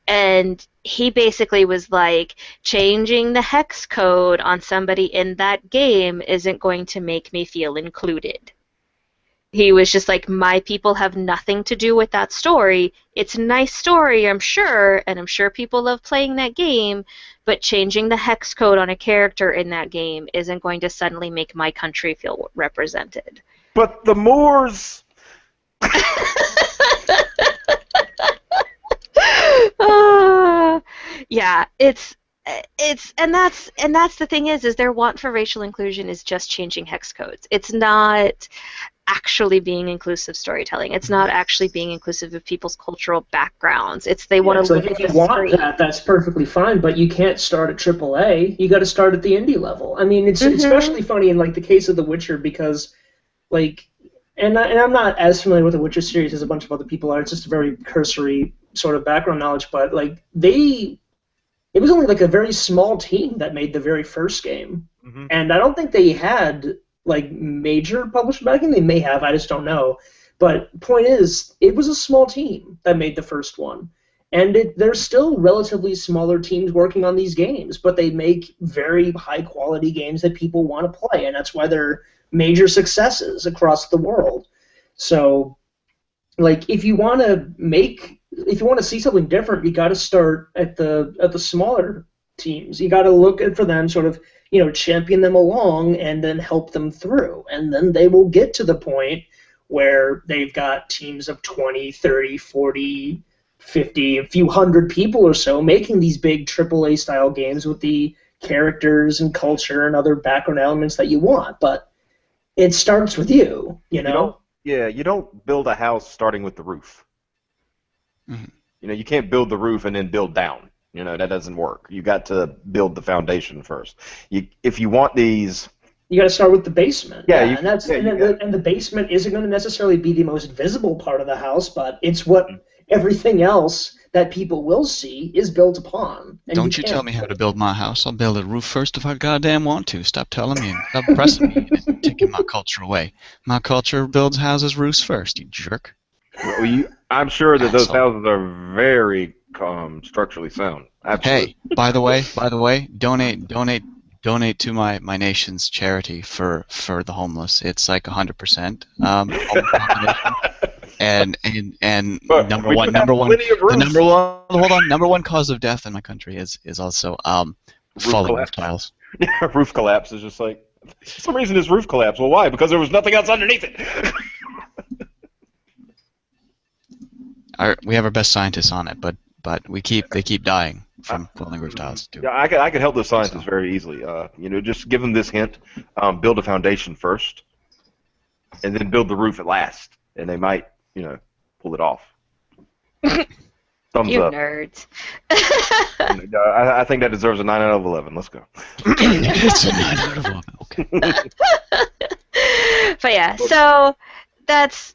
And he basically was like, changing the hex code on somebody in that game isn't going to make me feel included. He was just like, my people have nothing to do with that story. It's a nice story, I'm sure, and I'm sure people love playing that game, but changing the hex code on a character in that game isn't going to suddenly make my country feel represented.
But the Moors...
Yeah, and that's the thing is their want for racial inclusion is just changing hex codes. It's not actually being inclusive storytelling. It's not actually being inclusive of people's cultural backgrounds. They want to
look at the screen. If you want that, that's perfectly fine, but you can't start at AAA. You got to start at the indie level. I mean, it's especially funny in like the case of The Witcher because, like, and I'm not as familiar with the Witcher series as a bunch of other people are. It's just a very cursory sort of background knowledge, but like it was only like a very small team that made the very first game, and I don't think they had like major publisher backing. They may have, I just don't know. But point is, it was a small team that made the first one, and there's still relatively smaller teams working on these games, but they make very high quality games that people want to play, and that's why they're major successes across the world. So, like, if you want to see something different, you got to start at the smaller teams. You got to look for them, sort of, champion them along, and then help them through, and then they will get to the point where they've got teams of 20, 30, 40, 50, a few hundred people or so making these big AAA style games with the characters and culture and other background elements that you want. But it starts with you, you know?
You don't build a house starting with the roof. Mm-hmm. You can't build the roof and then build down. That doesn't work. You got to build the foundation first. If you want these...
You got to start with the basement.
Yeah,
and the basement isn't going to necessarily be the most visible part of the house, but it's what everything else that people will see is built upon. And
Don't you tell me how to build my house. I'll build a roof first if I goddamn want to. Stop telling me and stop pressing me and taking my culture away. My culture builds houses roofs first, you jerk.
Well, I'm sure that those houses are very structurally sound. Absolutely.
Hey, by the way, donate to my nation's charity for the homeless. It's like 100%. and
But
number
we
one,
do have plenty of
the
roofs.
number one cause of death in my country is also falling roof tiles.
Roof collapse is just like, for some reason this roof collapsed. Well, why? Because there was nothing else underneath it.
We have our best scientists on it, but they keep dying from falling roof tiles too.
Yeah, I could help the scientists very easily. Just give them this hint: build a foundation first, and then build the roof at last, and they might, pull it off. Thumbs
You
up.
nerds.
I think that deserves a 9 out of 11. Let's go.
It's a 9 out of 11. Okay.
But yeah, so that's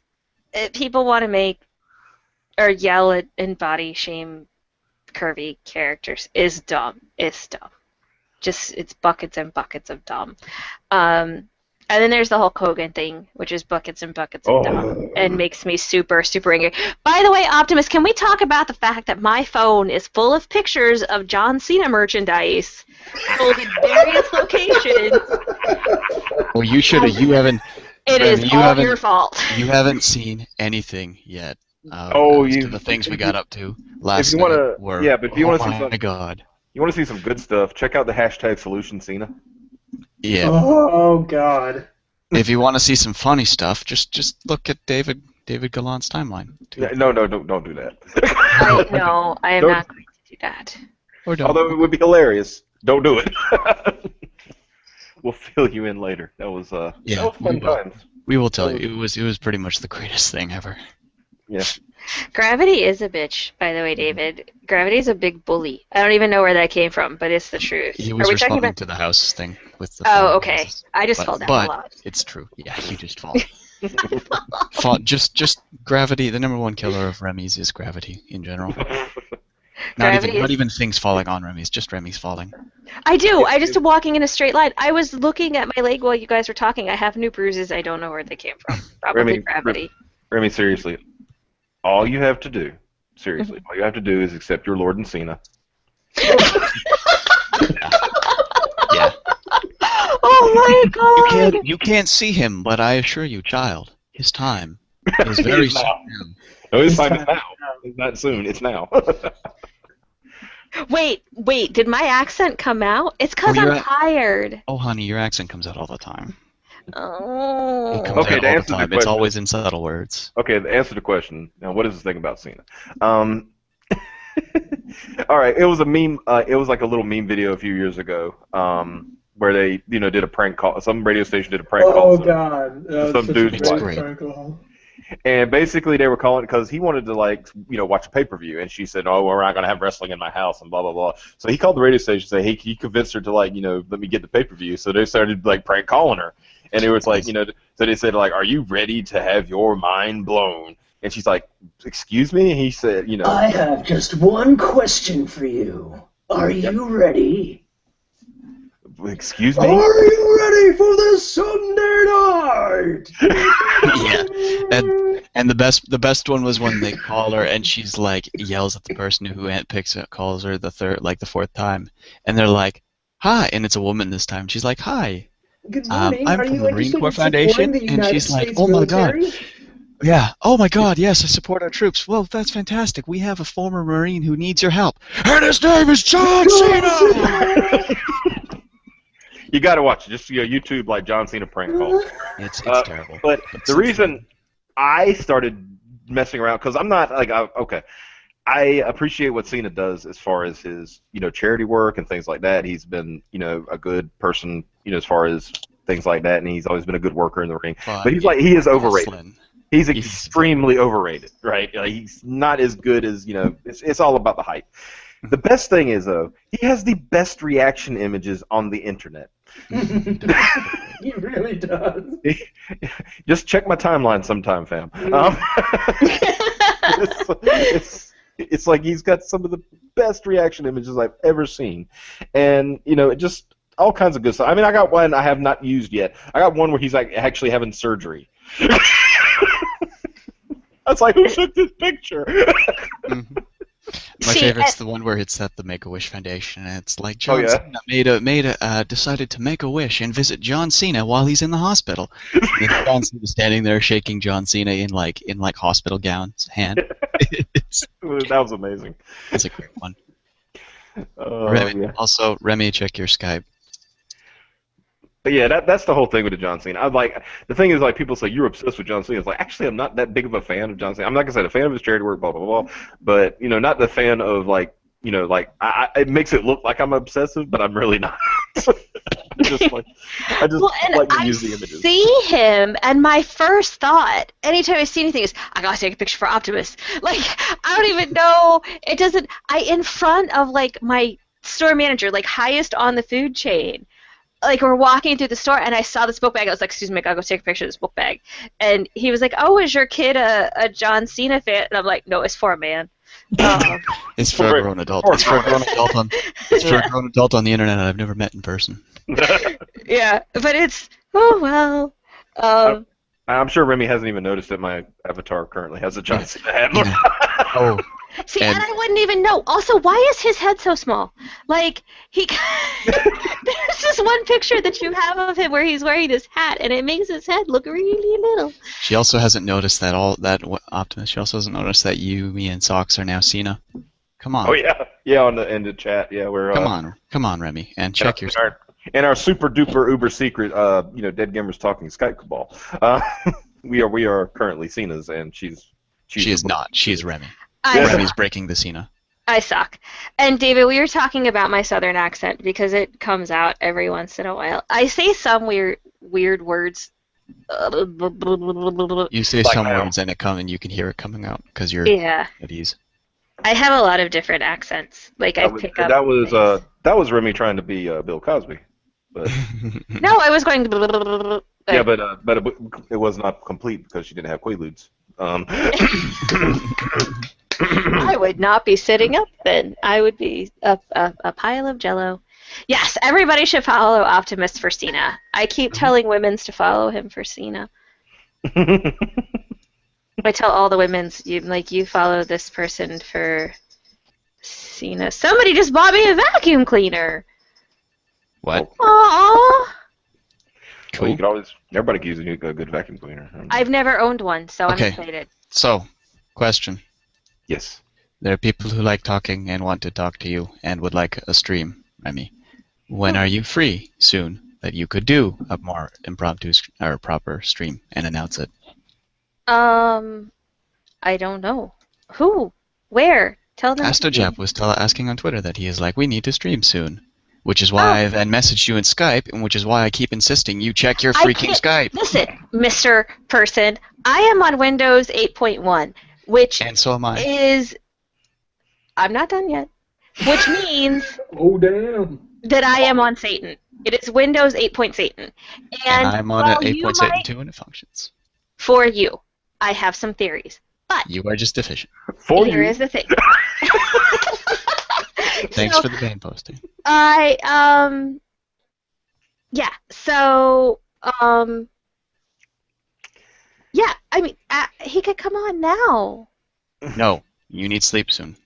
people want to make or yell at and body shame curvy characters is dumb. It's dumb. It's buckets and buckets of dumb. And then there's the Hulk Hogan thing, which is buckets and buckets of dumb, and makes me super, super angry. By the way, Optimus, can we talk about the fact that my phone is full of pictures of John Cena merchandise sold in various locations?
Well, you should have. You haven't.
It is all your fault.
You haven't seen anything yet. To the things we got up to last night. But if you want to see
some,
my God.
You want to see some good stuff? Check out the hashtag Solution Cena.
Yeah.
Oh God.
If you want to see some funny stuff, just look at David Gallant's timeline.
No, don't do that.
No, I am not going to do that.
Or don't.
Although it would be hilarious. Don't do it. We'll fill you in later. That was fun times.
We will tell you. It was pretty much the greatest thing ever.
Yeah.
Gravity is a bitch, by the way, David. Gravity is a big bully. I don't even know where that came from, but it's the truth.
He was responding to the house thing with the.
Oh, okay. Houses. I just fall down a lot.
It's true. Yeah, you just fall. Just gravity. The number one killer of Remy's is gravity in general. Not even things falling on Remy's, just Remy's falling.
I do. I just am walking in a straight line. I was looking at my leg while you guys were talking. I have new bruises. I don't know where they came from. Probably gravity.
Remy, seriously. All you have to do is accept your Lord and Cena.
Yeah.
Oh my God!
You can't see him, but I assure you, child, his time is very soon.
No, his time is now. It's not soon. It's now.
Wait. Did my accent come out? It's because I'm tired.
Oh, honey, your accent comes out all the time.
Oh.
It comes out all the time. It's always in subtle words.
Okay, to answer the question, now what is this thing about Cena? All right, it was a meme. It was like a little meme video a few years ago, where they, did a prank call. Some radio station did a prank call.
Oh God,
some dude's
great.
And basically, they were calling it because he wanted to, watch a pay-per-view, and she said, "Oh, well, we're not gonna have wrestling in my house," and blah blah blah. So he called the radio station, and said, "Hey, he convinced her to let me get the pay-per-view." So they started prank calling her. And it was so they said, "Are you ready to have your mind blown?" And she's like, "Excuse me?" And he said,
I have just one question for you. Are you ready?
Excuse me?
Are you ready for the Sunday night?
Yeah. And the best one was when they call her and she's yells at the person who calls her the fourth time. And they're like, "Hi," and it's a woman this time. She's like, "Hi.
Good morning.
I'm from the Marine Corps Foundation," and she's like, "Oh my God, yeah, oh my God, yes, I support our troops. Well, that's fantastic. We have a former Marine who needs your help, and his name is John Cena."
You got to watch it. Just YouTube John Cena prank call.
It's terrible.
But the reason I started messing around because I'm not okay. I appreciate what Cena does as far as his, charity work and things like that. He's been, a good person, as far as things like that, and he's always been a good worker in the ring. But he is overrated. He's extremely overrated, right? He's not as good as, it's all about the hype. The best thing is, though, he has the best reaction images on the internet.
He really does.
Just check my timeline sometime, fam. It's like he's got some of the best reaction images I've ever seen. And, just all kinds of good stuff. I mean, I got one I have not used yet. I got one where he's actually having surgery. I was like, who took this picture?
My favorite's the one where it's at the Make-A-Wish Foundation, and it's like John Cena decided to make a wish and visit John Cena while he's in the hospital. And then John Cena standing there shaking John Cena in like hospital gown's hand.
That was amazing.
That's a great one.
Remy, yeah.
Also, Remy, check your Skype.
But yeah, that's the whole thing with the John Cena. The thing is, like, people say you're obsessed with John Cena. It's like, actually, I'm not that big of a fan of John Cena. I'm not gonna say a fan of his charity work, blah blah blah. But not the fan of it makes it look like I'm obsessive, but I'm really not. I just like to use the images.
See him, and my first thought, anytime I see anything, is I gotta take a picture for Optimus. Like, I don't even know. It doesn't. In front of like my store manager, like highest on the food chain. Like, we're walking through the store, and I saw this book bag. I was like, excuse me, I gotta go take a picture of this book bag. And he was like, oh, is your kid a John Cena fan? And I'm like, no, it's for a man.
It's for a grown adult. It's for a grown adult on the internet that I've never met in person.
Yeah, but it's, oh, well.
I'm sure Remy hasn't even noticed that my avatar currently has a John Cena hat.
Oh.
See, and I wouldn't even know. Also, why is his head so small? Like, there's this one picture that you have of him where he's wearing this hat, and it makes his head look really little.
She also hasn't noticed that Optimus. She also hasn't noticed that you, me, and Socks are now Cena. Come on.
Oh yeah, in the chat, yeah, we're.
Come on, Remy, and check your.
In our super duper uber secret, Dead Gamers Talking Skype cabal, we are currently Cena's, and she
is not. She is Remy. Remy's breaking the Cena.
I suck. And David, we were talking about my southern accent because it comes out every once in a while. I say some weird words.
You say some words and you can hear it coming out because you're at ease.
I have a lot of different accents. Like, I pick up.
That was Remy trying to be Bill Cosby. But
no, I was going.
Yeah, but it was not complete because she didn't have Quaaludes.
I would not be sitting up then. I would be a pile of Jello. Yes, everybody should follow Optimus for Cena. I keep telling women to follow him for Cena. I tell all the women's, you follow this person for Cena. Somebody just bought me a vacuum cleaner.
What?
Aww.
Cool. Well, everybody can use a good vacuum cleaner.
I've never owned one, so I'm excited.
So, question.
Yes.
There are people who like talking and want to talk to you and would like a stream, Remy. When are you free soon that you could do a more impromptu or proper stream and announce it?
I don't know. Who? Where? Tell them.
Astojap was asking on Twitter that he is like, we need to stream soon. Which is why I then messaged you in Skype, and which is why I keep insisting you check your freaking Skype.
Listen, Mr. Person, I am on Windows 8.1, which
and so am I.
I'm not done yet. Which means
oh damn
that I am on Satan. It is Windows 8. Satan. And
I'm on 8. Satan 2 and it functions.
For you, I have some theories. But
you are just deficient.
Here is the thing.
Thanks for the ban posting.
Yeah, so, yeah, I mean, he could come on now.
No, you need sleep soon.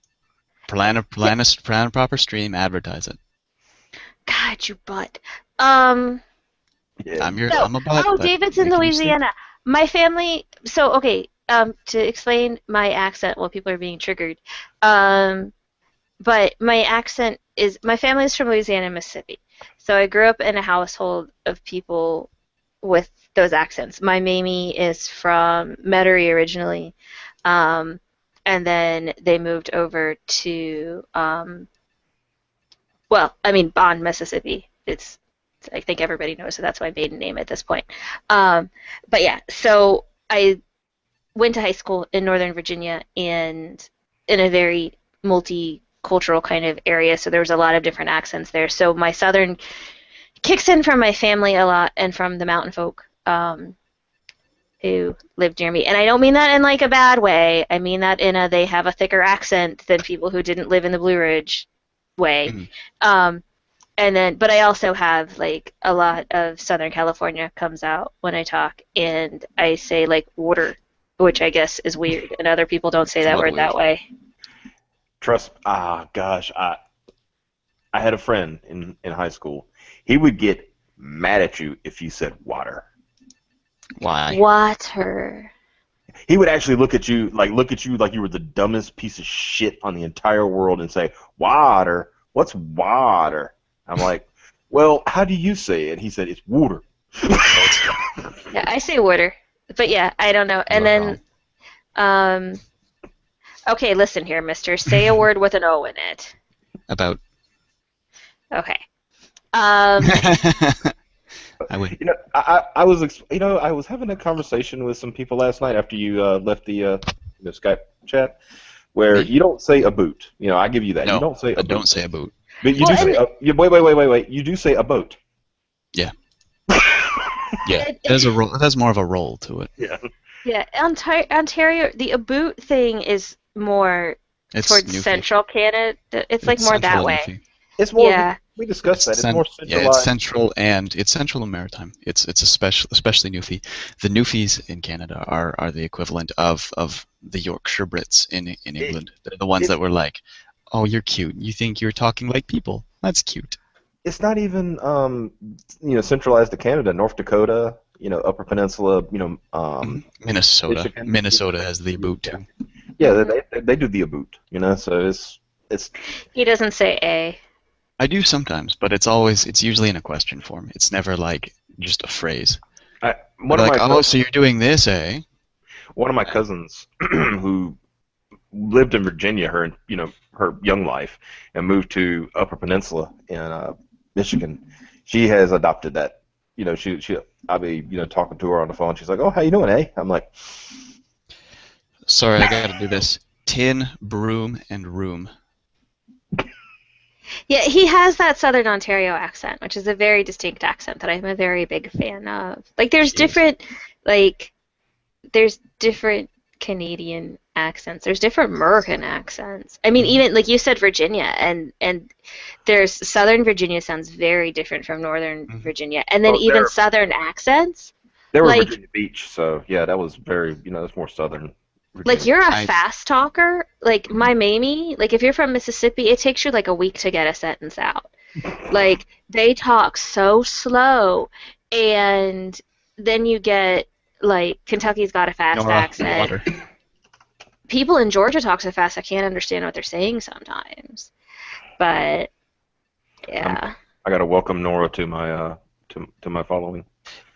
Plan a proper stream, advertise it.
God, you butt.
Yeah. I'm a butt.
Oh, David's in Louisiana. My family, okay, to explain my accent while people are being triggered, but my family is from Louisiana and Mississippi. So I grew up in a household of people with those accents. My Mamie is from Metairie originally, and then they moved over to, Bond, Mississippi. I think everybody knows, so that's my maiden name at this point. But yeah, so I went to high school in Northern Virginia and in a very multicultural kind of area, so there was a lot of different accents there. So my Southern kicks in from my family a lot and from the mountain folk who lived near me. And I don't mean that in like a bad way. I mean that in they have a thicker accent than people who didn't live in the Blue Ridge way. Mm-hmm. But I also have like a lot of Southern California comes out when I talk, and I say like water, which I guess is weird, and other people don't say that word that way.
Gosh, I had a friend in high school. He would get mad at you if you said water.
Why?
Water.
He would actually look at you like you were the dumbest piece of shit on the entire world and say, "Water? What's water?" I'm like, "Well, how do you say it?" He said, "It's water."
Yeah, I say water, but yeah, I don't know. And then, okay, listen here, mister. Say a word with an O in it.
About.
Okay.
I would.
I was having a conversation with some people last night after you left the Skype chat, where you don't say a boot. I give you that.
No,
you don't say a
I
boot.
don't say a boot.
But you do say wait. You do say a boat.
Yeah. Yeah. It has more of a roll to it.
Yeah.
Yeah, Ontario, the aboot thing is more towards
Newfie.
Central Canada. It's like more that way.
Newfie.
It's more.
Yeah.
We discussed that. It's more centralized.
Yeah, it's central and maritime. It's especially Newfie. The Newfies in Canada are the equivalent of the Yorkshire Brits in England. They're the ones that were like, "Oh, you're cute. You think you're talking like people? That's cute."
It's not even centralized to Canada. North Dakota, Upper Peninsula,
Minnesota.
Michigan.
Minnesota has the aboot too.
Yeah, they do the aboot. So it's.
He doesn't say A.
I do sometimes, but it's usually in a question form. It's never like just a phrase. So you're doing this, eh?
One of my cousins who lived in Virginia her young life and moved to Upper Peninsula in Michigan. She has adopted that. I'll be talking to her on the phone. She's like, "Oh, how you doing, eh?" I'm like,
"Sorry, I got to do this. Tin, broom, and room."
Yeah, he has that Southern Ontario accent, which is a very distinct accent that I'm a very big fan of. Like, there's different Canadian accents. There's different American accents. I mean, even like you said, Virginia, and there's Southern Virginia sounds very different from Northern Virginia, and then even Southern accents.
They were Virginia Beach, so yeah, that was very that's more Southern. Virginia.
Like, you're a fast talker. Like, my Mamie, like, if you're from Mississippi, it takes you like a week to get a sentence out. Like, they talk so slow, and then you get, like, Kentucky's got a fast accent.
Water.
People in Georgia talk so fast I can't understand what they're saying sometimes. But, yeah.
I gotta welcome Nora to my to my following.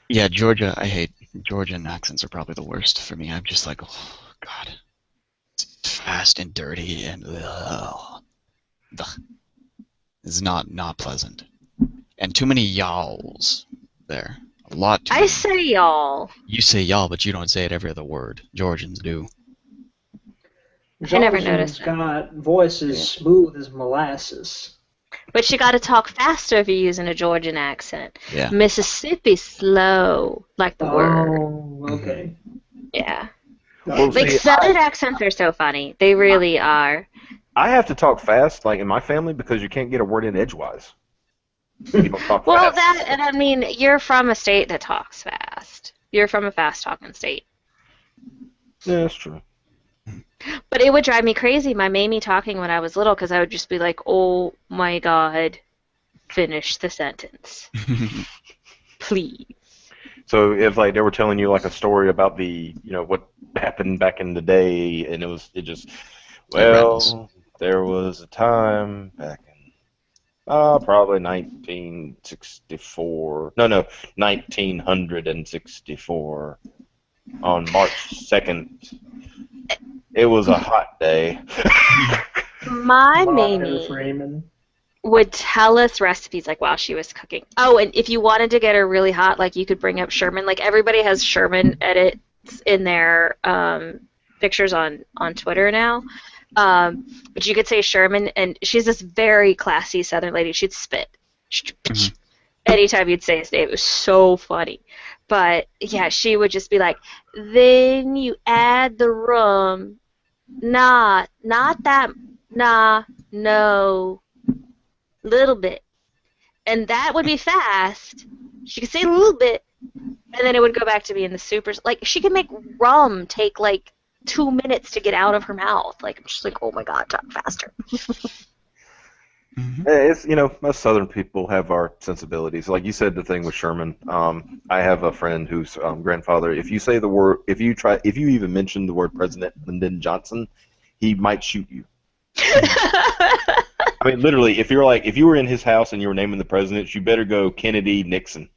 Yeah, Georgia. I hate Georgian accents are probably the worst for me. I'm just like, oh God, it's fast and dirty and it's not pleasant. And too many y'alls there. A lot.
I say y'all.
You say y'all, but you don't say it every other word. Georgians do.
I never noticed.
Got voices smooth as molasses.
But you got to talk faster if you're using a Georgian accent.
Yeah.
Mississippi slow, like the word.
Oh, okay.
Yeah.
Well,
like, Southern accents are so funny. They really are.
I have to talk fast, like in my family, because you can't get a word in edgewise. You don't talk fast.
And I mean, you're from a state that talks fast. You're from a fast-talking state.
Yeah, that's true.
But it would drive me crazy, my Mamie talking when I was little, because I would just be like, oh my God, finish the sentence. Please.
So if like they were telling you like a story about the what happened back in the day, and there was a time back in probably 1964 on March 2nd. It was a hot day.
My Mamie would tell us recipes like while she was cooking. Oh, and if you wanted to get her really hot, like you could bring up Sherman. Like everybody has Sherman edits in their pictures on Twitter now. But you could say Sherman, and she's this very classy Southern lady. She'd spit. Anytime you'd say his name, it was so funny. But yeah, she would just be like, then you add the rum. Nah, not that. Nah, no. Little bit. And that would be fast. She could say a little bit, and then it would go back to being the super. Like, she could make rum take like 2 minutes to get out of her mouth. Like, I'm just like, oh my god, talk faster.
It's most Southern people have our sensibilities. Like you said, the thing with Sherman. I have a friend whose grandfather. If you say the word, if you even mention the word President Lyndon Johnson, he might shoot you. I mean, literally, if you were in his house and you were naming the presidents, you better go Kennedy, Nixon.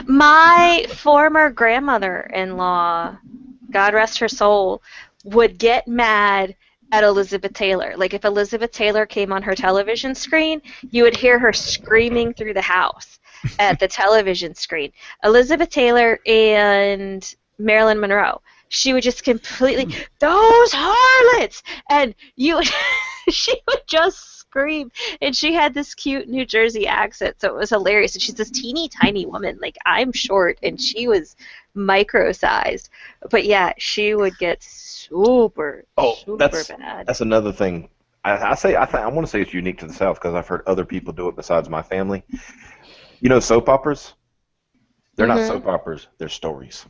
My former grandmother-in-law, God rest her soul, would get mad at Elizabeth Taylor. Like, if Elizabeth Taylor came on her television screen, you would hear her screaming through the house at the television screen. Elizabeth Taylor and Marilyn Monroe. She would just completely, those harlots! And she would just scream. And she had this cute New Jersey accent, so it was hilarious. And she's this teeny tiny woman. Like, I'm short, and she was micro-sized. But yeah, she would get super bad.
That's another thing. I want to say it's unique to the South because I've heard other people do it besides my family. Soap operas? They're not soap operas. They're stories.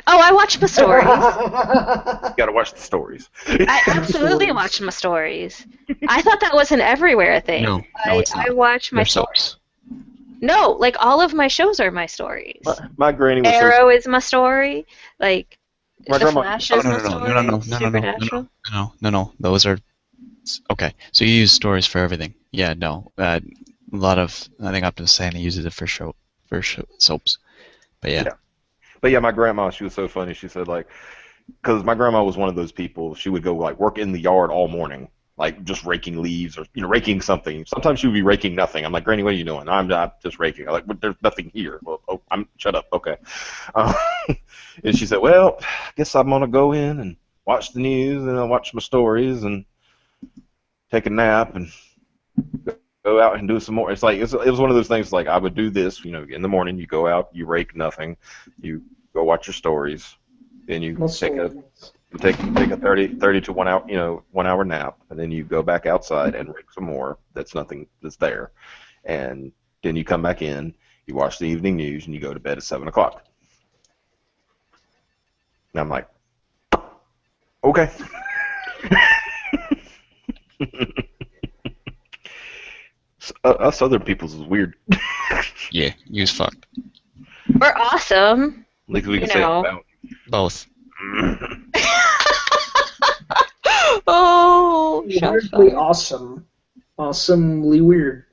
Oh, I watch my stories.
You gotta watch the stories.
I absolutely watch my stories. I thought that was an everywhere thing.
No, it's not.
I watch my
stories.
No, like all of my shows are my stories.
My granny was
Arrow is my story. Like
my
The
grandma.
Flash is my story.
No. Those are okay. So you use stories for everything. Yeah, no. A lot of I think I'm just saying he uses it for soaps. But yeah.
But yeah, my grandma, she was so funny. She said, like, because my grandma was one of those people, she would go, like, work in the yard all morning, like, just raking leaves or, raking something. Sometimes she would be raking nothing. I'm like, Granny, what are you doing? I'm not just raking. I'm like, but there's nothing here. Well, shut up. Okay. And she said, well, I guess I'm going to go in and watch the news and I'll watch my stories and take a nap and go out and do some more. It's like it was one of those things. Like I would do this, in the morning. You go out, you rake nothing, you go watch your stories, then you take a 30 to 1 hour 1 hour nap, and then you go back outside and rake some more. That's nothing that's there, and then you come back in, you watch the evening news, and you go to bed at 7 o'clock. And I'm like, okay. Us other people's is weird.
Yeah, you was fucked.
We're awesome.
At least we can say it about
both.
Oh,
weirdly awesome. Awesomely weird.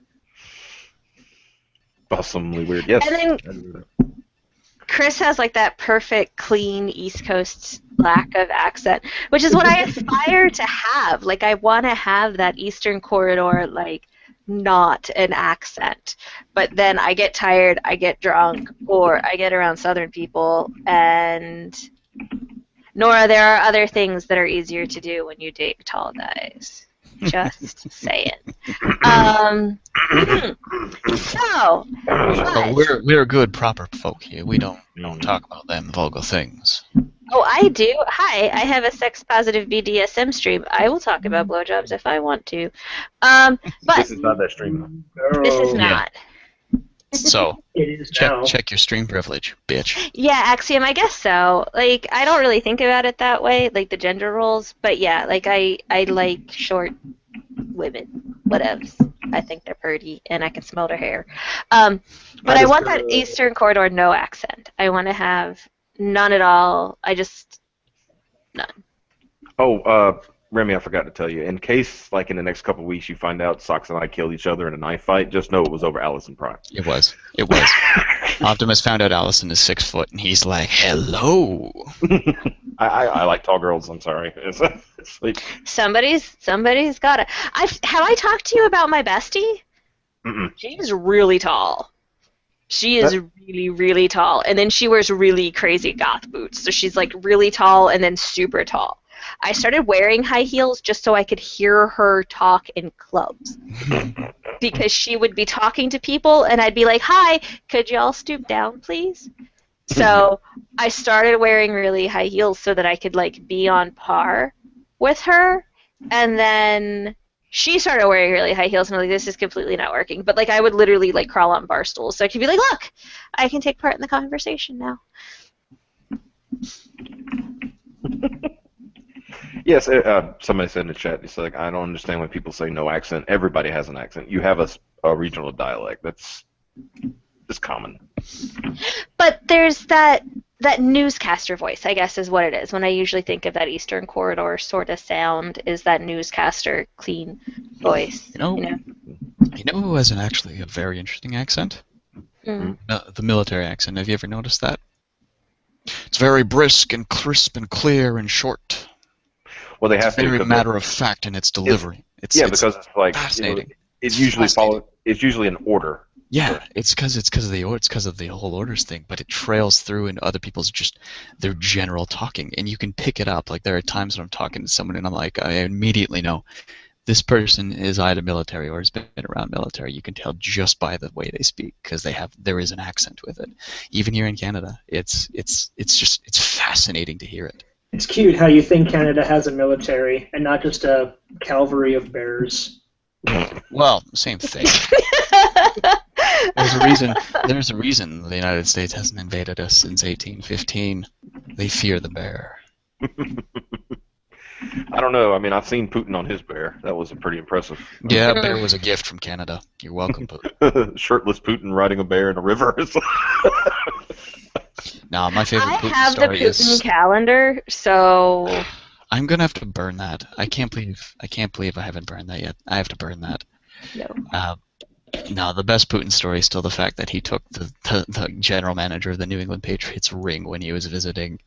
Awesomely weird, yes.
And then Chris has like that perfect, clean East Coast lack of accent, which is what I aspire to have. Like, I want to have that Eastern Corridor, like, not an accent. But then I get tired, I get drunk, or I get around Southern people, and Nora, there are other things that are easier to do when you date tall guys. Just saying. So,
we're good, proper folk here. We don't talk about them vulgar things.
Oh, I do. Hi, I have a sex-positive BDSM stream. I will talk about blowjobs if I want to. But
this is not that stream.
This is not.
So,
it is now.
check your stream privilege, bitch.
Yeah, Axiom, I guess so. Like, I don't really think about it that way, like the gender roles. But yeah, like I like short women. Whatevs. I think they're pretty, and I can smell their hair. But I want that Eastern Corridor no accent. I want to have none at all. None.
Oh, Remy, I forgot to tell you. In case, like, in the next couple of weeks you find out Sox and I killed each other in a knife fight, just know it was over Allison Prime.
It was. Optimus found out Allison is 6 foot, and he's like, hello.
I like tall girls, I'm sorry. It's like...
Somebody's got it. Have I talked to you about my bestie?
Mm-mm.
She's really tall. She is really, really tall. And then she wears really crazy goth boots. So she's like really tall and then super tall. I started wearing high heels just so I could hear her talk in clubs. Because she would be talking to people and I'd be like, hi, could y'all stoop down, please? So I started wearing really high heels so that I could like be on par with her. And then she started wearing really high heels and I'm like, this is completely not working. But like I would literally like crawl on bar stools so I could be like, look, I can take part in the conversation now.
Yes, somebody said in the chat, it's like, I don't understand when people say no accent. Everybody has an accent. You have a regional dialect. That's just common.
But there's that newscaster voice, I guess, is what it is. When I usually think of that Eastern Corridor sort of sound, is that newscaster clean voice.
You know who has actually a very interesting accent?
Mm.
The military accent. Have you ever noticed that? It's very brisk and crisp and clear and short.
Well, they have to.
Very matter of fact in its delivery.
Because it's like
fascinating.
It's usually an order.
Yeah, it's because of the whole orders thing, but it trails through into other people's their general talking, and you can pick it up. Like there are times when I'm talking to someone and I'm like, I immediately know this person is either military or has been around military. You can tell just by the way they speak because there is an accent with it. Even here in Canada, it's fascinating to hear it.
It's cute how you think Canada has a military and not just a cavalry of bears.
Well, same thing. There's a reason the United States hasn't invaded us since 1815. They fear the bear.
I don't know. I mean, I've seen Putin on his bear. That was pretty impressive.
Yeah, bear was a gift from Canada. You're welcome, Putin.
Shirtless Putin riding a bear in a river.
No, my favorite Putin story is...
I have the Putin calendar, so...
I'm gonna have to burn that. I can't believe I haven't burned that yet. I have to burn that.
No.
No, the best Putin story is still the fact that he took the general manager of the New England Patriots ring when he was visiting.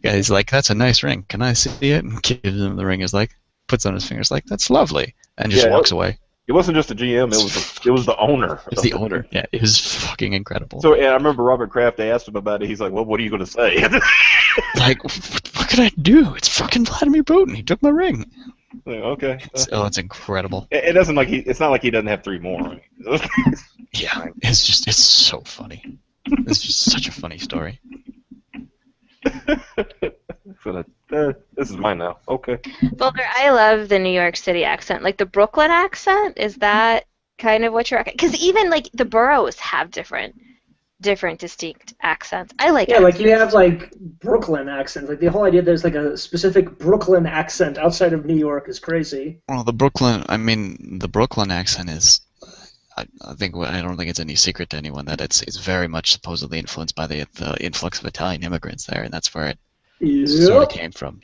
Guy's like, that's a nice ring. Can I see it? And gives him the ring. Is like, puts on his fingers like, that's lovely, and just walks away.
It wasn't just the GM. It was the owner.
It's the owner. Yeah, it was fucking incredible.
So I remember Robert Kraft. They asked him about it. He's like, well, what are you going to say?
Like, what could I do? It's fucking Vladimir Putin. He took my ring.
Like, okay.
It's incredible.
It doesn't like it's not like he doesn't have 3 more.
Yeah, it's so funny. It's just such a funny story.
This is mine now. Okay.
Volker, I love the New York City accent. Like the Brooklyn accent, is that kind of what you're... Because even like the boroughs have different distinct accents. I like accents.
Like you have like Brooklyn accents. Like the whole idea there's like a specific Brooklyn accent outside of New York is crazy.
Well, the Brooklyn accent is... I don't think it's any secret to anyone that it's very much supposedly influenced by the influx of Italian immigrants there, and that's where it sort of came from.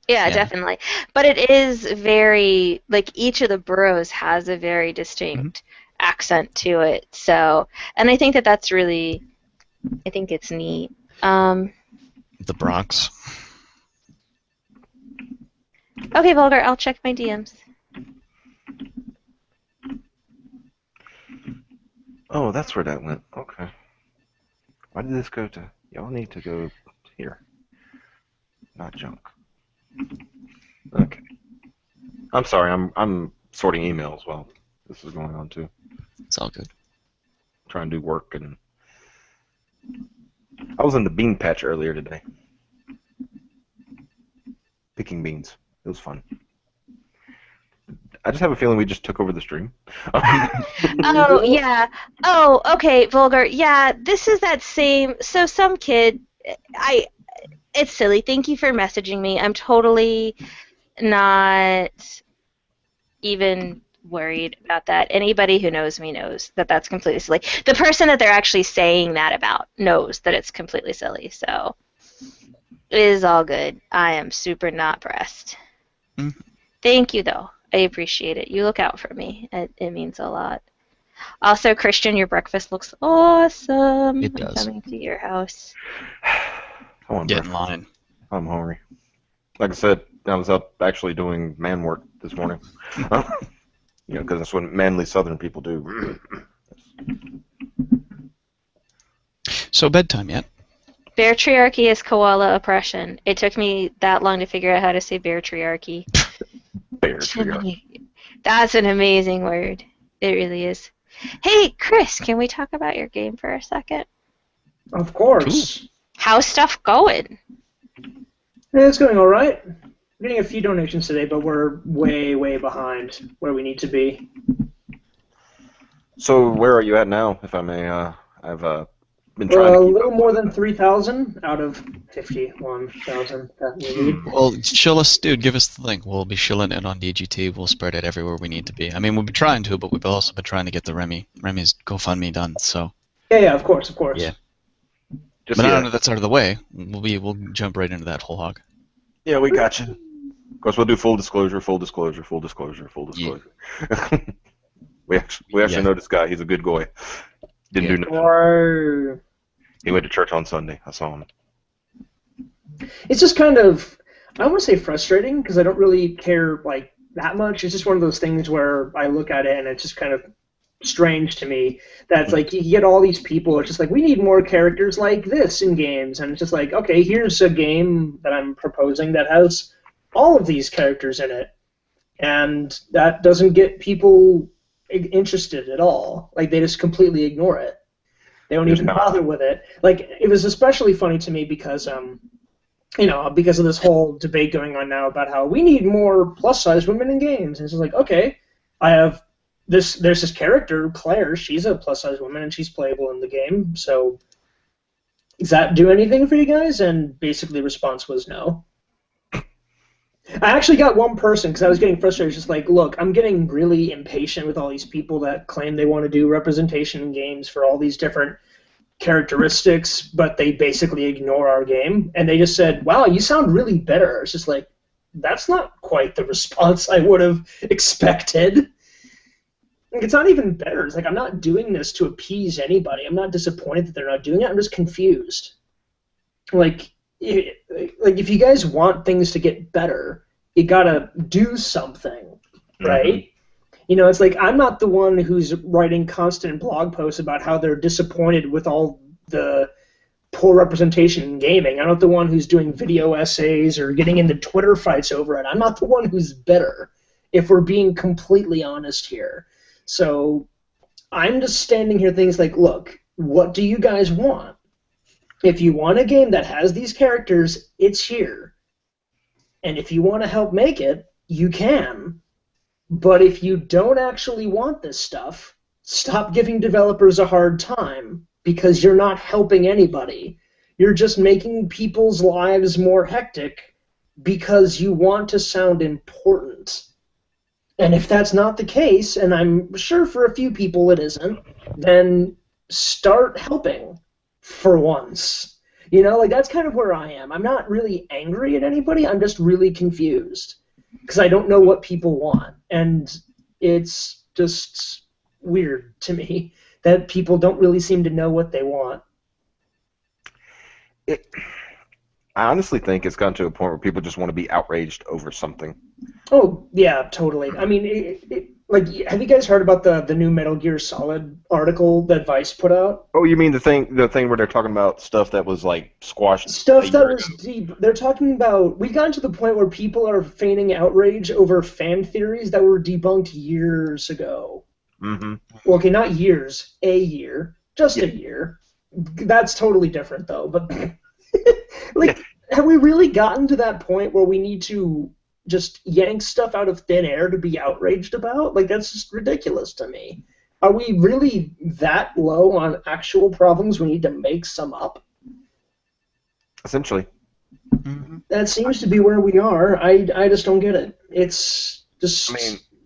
Yeah, definitely. But it is very, like, each of the boroughs has a very distinct accent to it. So, and I think that's really, I think it's neat.
The Bronx.
Okay, Volker, I'll check my DMs.
Oh, that's where that went. Okay. Why did this go to... Y'all need to go here. Not junk. Okay. I'm sorry. I'm sorting emails while this is going on too.
It's all good.
Trying to do work, and I was in the bean patch earlier today. Picking beans. It was fun. I just have a feeling we just took over the stream.
Oh, yeah. Oh, okay, Volker. Yeah, this is that same... So some kid... It's silly. Thank you for messaging me. I'm totally not even worried about that. Anybody who knows me knows that that's completely silly. The person that they're actually saying that about knows that it's completely silly, so it is all good. I am super not pressed. Thank you, though. I appreciate it. You look out for me. It means a lot. Also, Christian, your breakfast looks awesome.
It does.
I'm coming to your house.
Get in line.
I'm hungry. Like I said, I was up actually doing man work this morning. Because that's what manly Southern people do.
So bedtime yet?
Beartriarchy is koala oppression. It took me that long to figure out how to say beartriarchy. That's an amazing word. It really is. Hey, Chris, can we talk about your game for a second?
Of course.
Cool.
How's stuff going?
It's going all right. We're getting a few donations today, but we're way, way behind where we need to be.
So where are you at now, if I may? I have been trying to
a
keep
little
up
more
with
than 3,000 out of 51,000 that we need.
Well, shill us, dude. Give us the link. We'll be shilling it on DGT. We'll spread it everywhere we need to be. I mean, we'll be trying to, but we've also been trying to get the Remy's GoFundMe done. So.
Yeah, of course.
Yeah.
Just
But now that that's out of the way, we'll jump right into that whole hog.
Yeah, we got you. Of course, we'll do full disclosure, full disclosure, full disclosure, full disclosure. Yeah. we actually know this guy. He's a good boy. Didn't do nothing. He went to church on Sunday. I saw him.
It's just kind of, I don't want to say frustrating, because I don't really care like that much. It's just one of those things where I look at it and it's just kind of strange to me that it's like you get all these people, it's just like, we need more characters like this in games, and it's just like, okay, here's a game that I'm proposing that has all of these characters in it, and that doesn't get people interested at all. Like, they just completely ignore it. They don't even bother with it. Like, it was especially funny to me because because of this whole debate going on now about how we need more plus-size women in games. And it's just like, okay, there's this character, Claire, she's a plus-size woman, and she's playable in the game, so does that do anything for you guys? And basically the response was no. I actually got one person, because I was getting frustrated, just like, look, I'm getting really impatient with all these people that claim they want to do representation in games for all these different characteristics, but they basically ignore our game. And they just said, wow, you sound really bitter. It's just like, that's not quite the response I would have expected. It's not even better. It's like, I'm not doing this to appease anybody. I'm not disappointed that they're not doing it. I'm just confused. Like if you guys want things to get better, you gotta do something, right? Mm-hmm. It's like, I'm not the one who's writing constant blog posts about how they're disappointed with all the poor representation in gaming. I'm not the one who's doing video essays or getting into Twitter fights over it. I'm not the one who's bitter, if we're being completely honest here. So I'm just standing here things like, look, what do you guys want? If you want a game that has these characters, it's here. And if you want to help make it, you can. But if you don't actually want this stuff, stop giving developers a hard time, because you're not helping anybody. You're just making people's lives more hectic because you want to sound important. And if that's not the case, and I'm sure for a few people it isn't, then start helping for once. That's kind of where I am. I'm not really angry at anybody. I'm just really confused because I don't know what people want. And it's just weird to me that people don't really seem to know what they want.
I honestly think it's gotten to a point where people just want to be outraged over something.
Oh, yeah, totally. I mean, have you guys heard about the new Metal Gear Solid article that Vice put out?
Oh, you mean the thing where they're talking about stuff that was, like, squashed?
Stuff that was deep. They're talking about, we've gotten to the point where people are feigning outrage over fan theories that were debunked years ago.
Mm-hmm.
Well, okay, not years, a year. Just a year. That's totally different, though. But, have we really gotten to that point where we need to just yank stuff out of thin air to be outraged about? Like, that's just ridiculous to me. Are we really that low on actual problems we need to make some up?
Essentially.
Mm-hmm.
That seems to be where we are. I just don't get it. It's just,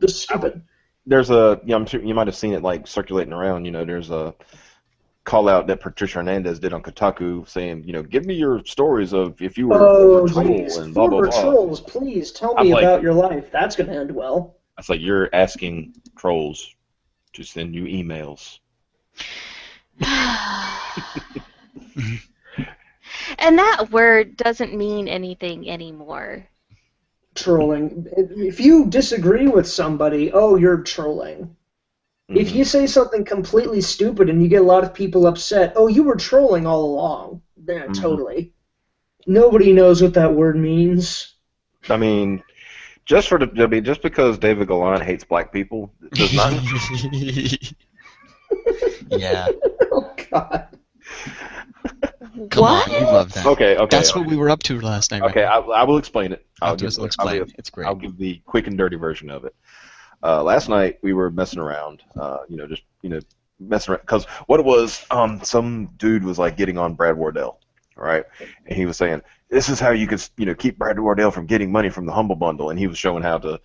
just stupid.
There's I'm sure you might have seen it, like, circulating around. There's a call out that Patricia Hernandez did on Kotaku saying, give me your stories of if you were a troll and blah, blah, blah.
Trolls, please tell me about your life. That's going to end well.
It's like you're asking trolls to send you emails.
And that word doesn't mean anything anymore.
Trolling. If you disagree with somebody, you're trolling. If you say something completely stupid and you get a lot of people upset, you were trolling all along. Yeah, totally. Nobody knows what that word means.
I mean, just because David Galan hates black people does not.
Yeah.
Oh God.
Come on, you love that.
Okay.
That's what we were up to last night.
Okay, I will explain it.
I'll explain. It's great.
I'll give the quick and dirty version of it. Last night we were messing around, messing around because what it was, some dude was like getting on Brad Wardell, right? And he was saying, "This is how you could, keep Brad Wardell from getting money from the Humble Bundle," and he was showing how to,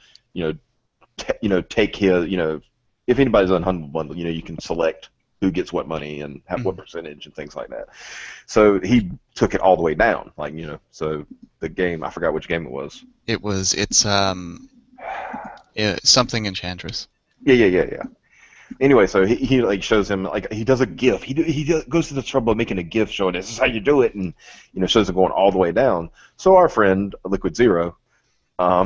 take his, if anybody's on Humble Bundle, you can select who gets what money and have what percentage and things like that. So he took it all the way down, so the game, I forgot which game it was.
It's something Enchantress.
Yeah. Anyway, so he like shows him, like, he does a GIF. He goes to the trouble of making a GIF showing this is how you do it, and shows it going all the way down. So our friend Liquid Zero,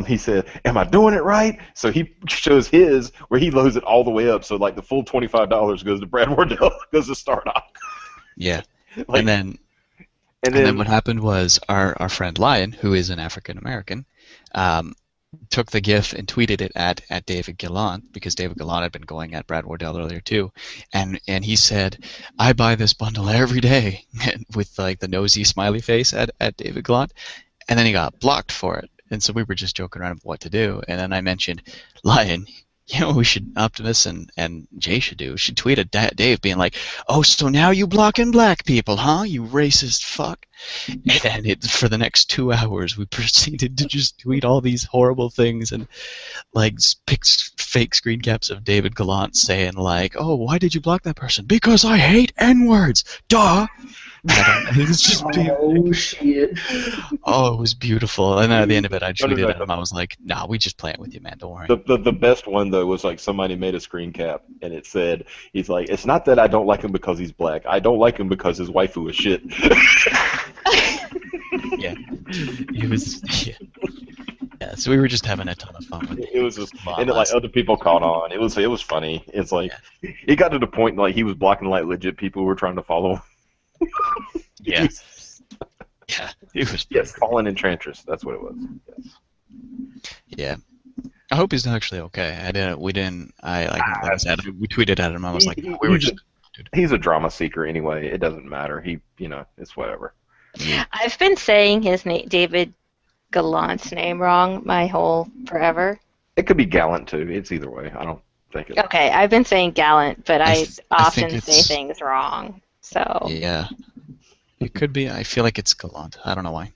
he said, "Am I doing it right?" So he shows his where he loads it all the way up. So like the full $25 goes to Brad Wardell, goes to Stardock.
Yeah, and then what happened was our friend Lion, who is an African American, took the GIF and tweeted it at David Gallant, because David Gallant had been going at Brad Wardell earlier too, and he said, "I buy this bundle every day," with like the nosy smiley face at David Gallant, and then he got blocked for it. And so we were just joking around about what to do, and then I mentioned, Lion, we should, Optimus and Jay should tweet at Dave being like, "Oh, so now you blocking black people, huh? You racist fuck." And then for the next 2 hours, we proceeded to just tweet all these horrible things and like pick fake screen caps of David Gallant saying like, "Oh, why did you block that person?" "Because I hate N-words, duh." It was just
shit.
Oh, it was beautiful. And then at the end of it, I tweeted at him. I was like, "Nah, we just playing with you, man. Don't worry."
The best one though was like somebody made a screen cap and it said, he's like, "It's not that I don't like him because he's black. I don't like him because his waifu is shit."
Yeah, it was. Yeah, so we were just having a ton of fun with it.
It was just, and like other people caught on. It was funny. It's like it got to the point like he was blocking like legit people who were trying to follow him.
Yeah. Yeah, it was.
Yes, Fallen Enchantress. That's what it was. Yes.
Yeah. I hope he's actually okay. We tweeted at him. I was like, we were just.
He's a drama seeker anyway. It doesn't matter. It's whatever.
I've been saying his name, David Gallant's name, wrong my whole forever.
It could be Gallant too. It's either way. I don't think it.
Okay, I've been saying Gallant, but I often say things wrong. So.
Yeah. It could be. I feel like it's Gallant. I don't know why.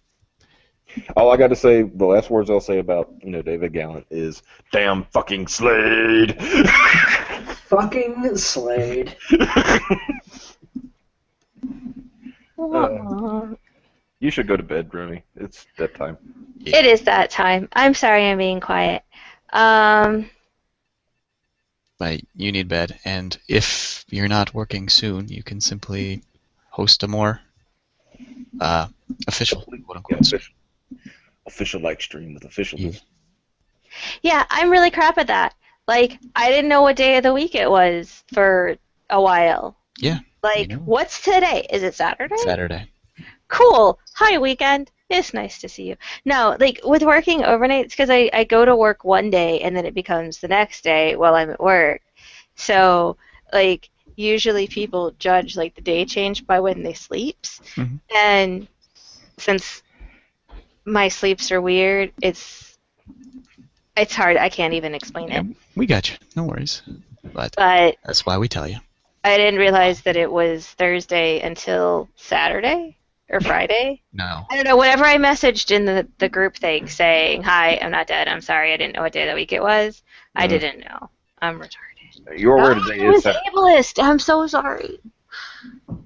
All I got to say, the last words I'll say about David Gallant is, "Damn fucking Slade."
Fucking Slade.
You should go to bed, Rumi. It's that time.
Yeah. It is that time. I'm sorry I'm being quiet.
But you need bed, and if you're not working soon, you can simply host a more official, quote-unquote.
Official like stream with officials.
Yeah, I'm really crap at that. Like, I didn't know what day of the week it was for a while.
Yeah.
Like, what's today? Is it Saturday?
Saturday.
Cool. Hi, weekend. It's nice to see you. No, like, with working overnights, because I go to work one day and then it becomes the next day while I'm at work. So, like, usually people judge, like, the day change by when they sleeps. Mm-hmm. And since my sleeps are weird, it's hard. I can't even explain it.
We got you. No worries. But that's why we tell you.
I didn't realize that it was Thursday until Saturday or Friday.
No.
I don't know. Whenever I messaged in the group thing saying, "Hi, I'm not dead. I'm sorry. I didn't know what day of the week it was." I didn't know. I'm retarded.
You're aware today is Saturday.
Ableist. I'm so sorry.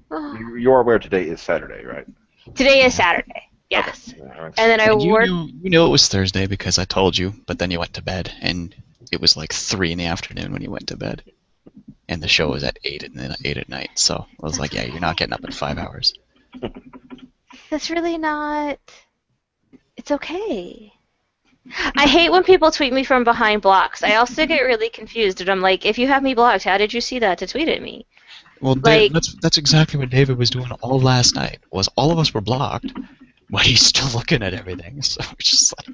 You're aware today is Saturday, right?
Today is Saturday. Yes.
Okay.
And then
you knew it was Thursday because I told you, but then you went to bed, and it was like 3 in the afternoon when you went to bed. And the show was at 8 at night, so I was like, yeah, you're not getting up in 5 hours.
That's really not... It's okay. I hate when people tweet me from behind blocks. I also get really confused, and I'm like, if you have me blocked, how did you see that to tweet at me?
Well, like, that's exactly what David was doing all last night, was all of us were blocked, but he's still looking at everything, so it's just like...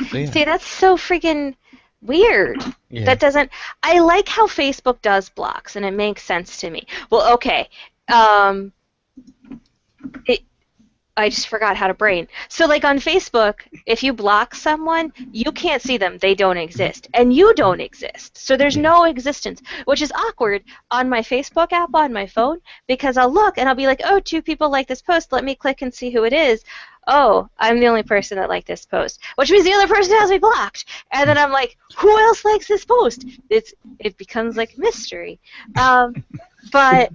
So, yeah.
See, that's so freaking... weird.
Yeah.
That doesn't... I like how Facebook does blocks, and it makes sense to me. Well, okay. I just forgot how to brain. So like on Facebook, if you block someone, you can't see them. They don't exist. And you don't exist. So there's no existence, which is awkward on my Facebook app on my phone because I'll look and I'll be like, oh, 2 people like this post. Let me click and see who it is. Oh, I'm the only person that liked this post, which means the other person has me blocked. And then I'm like, who else likes this post? It becomes like mystery. But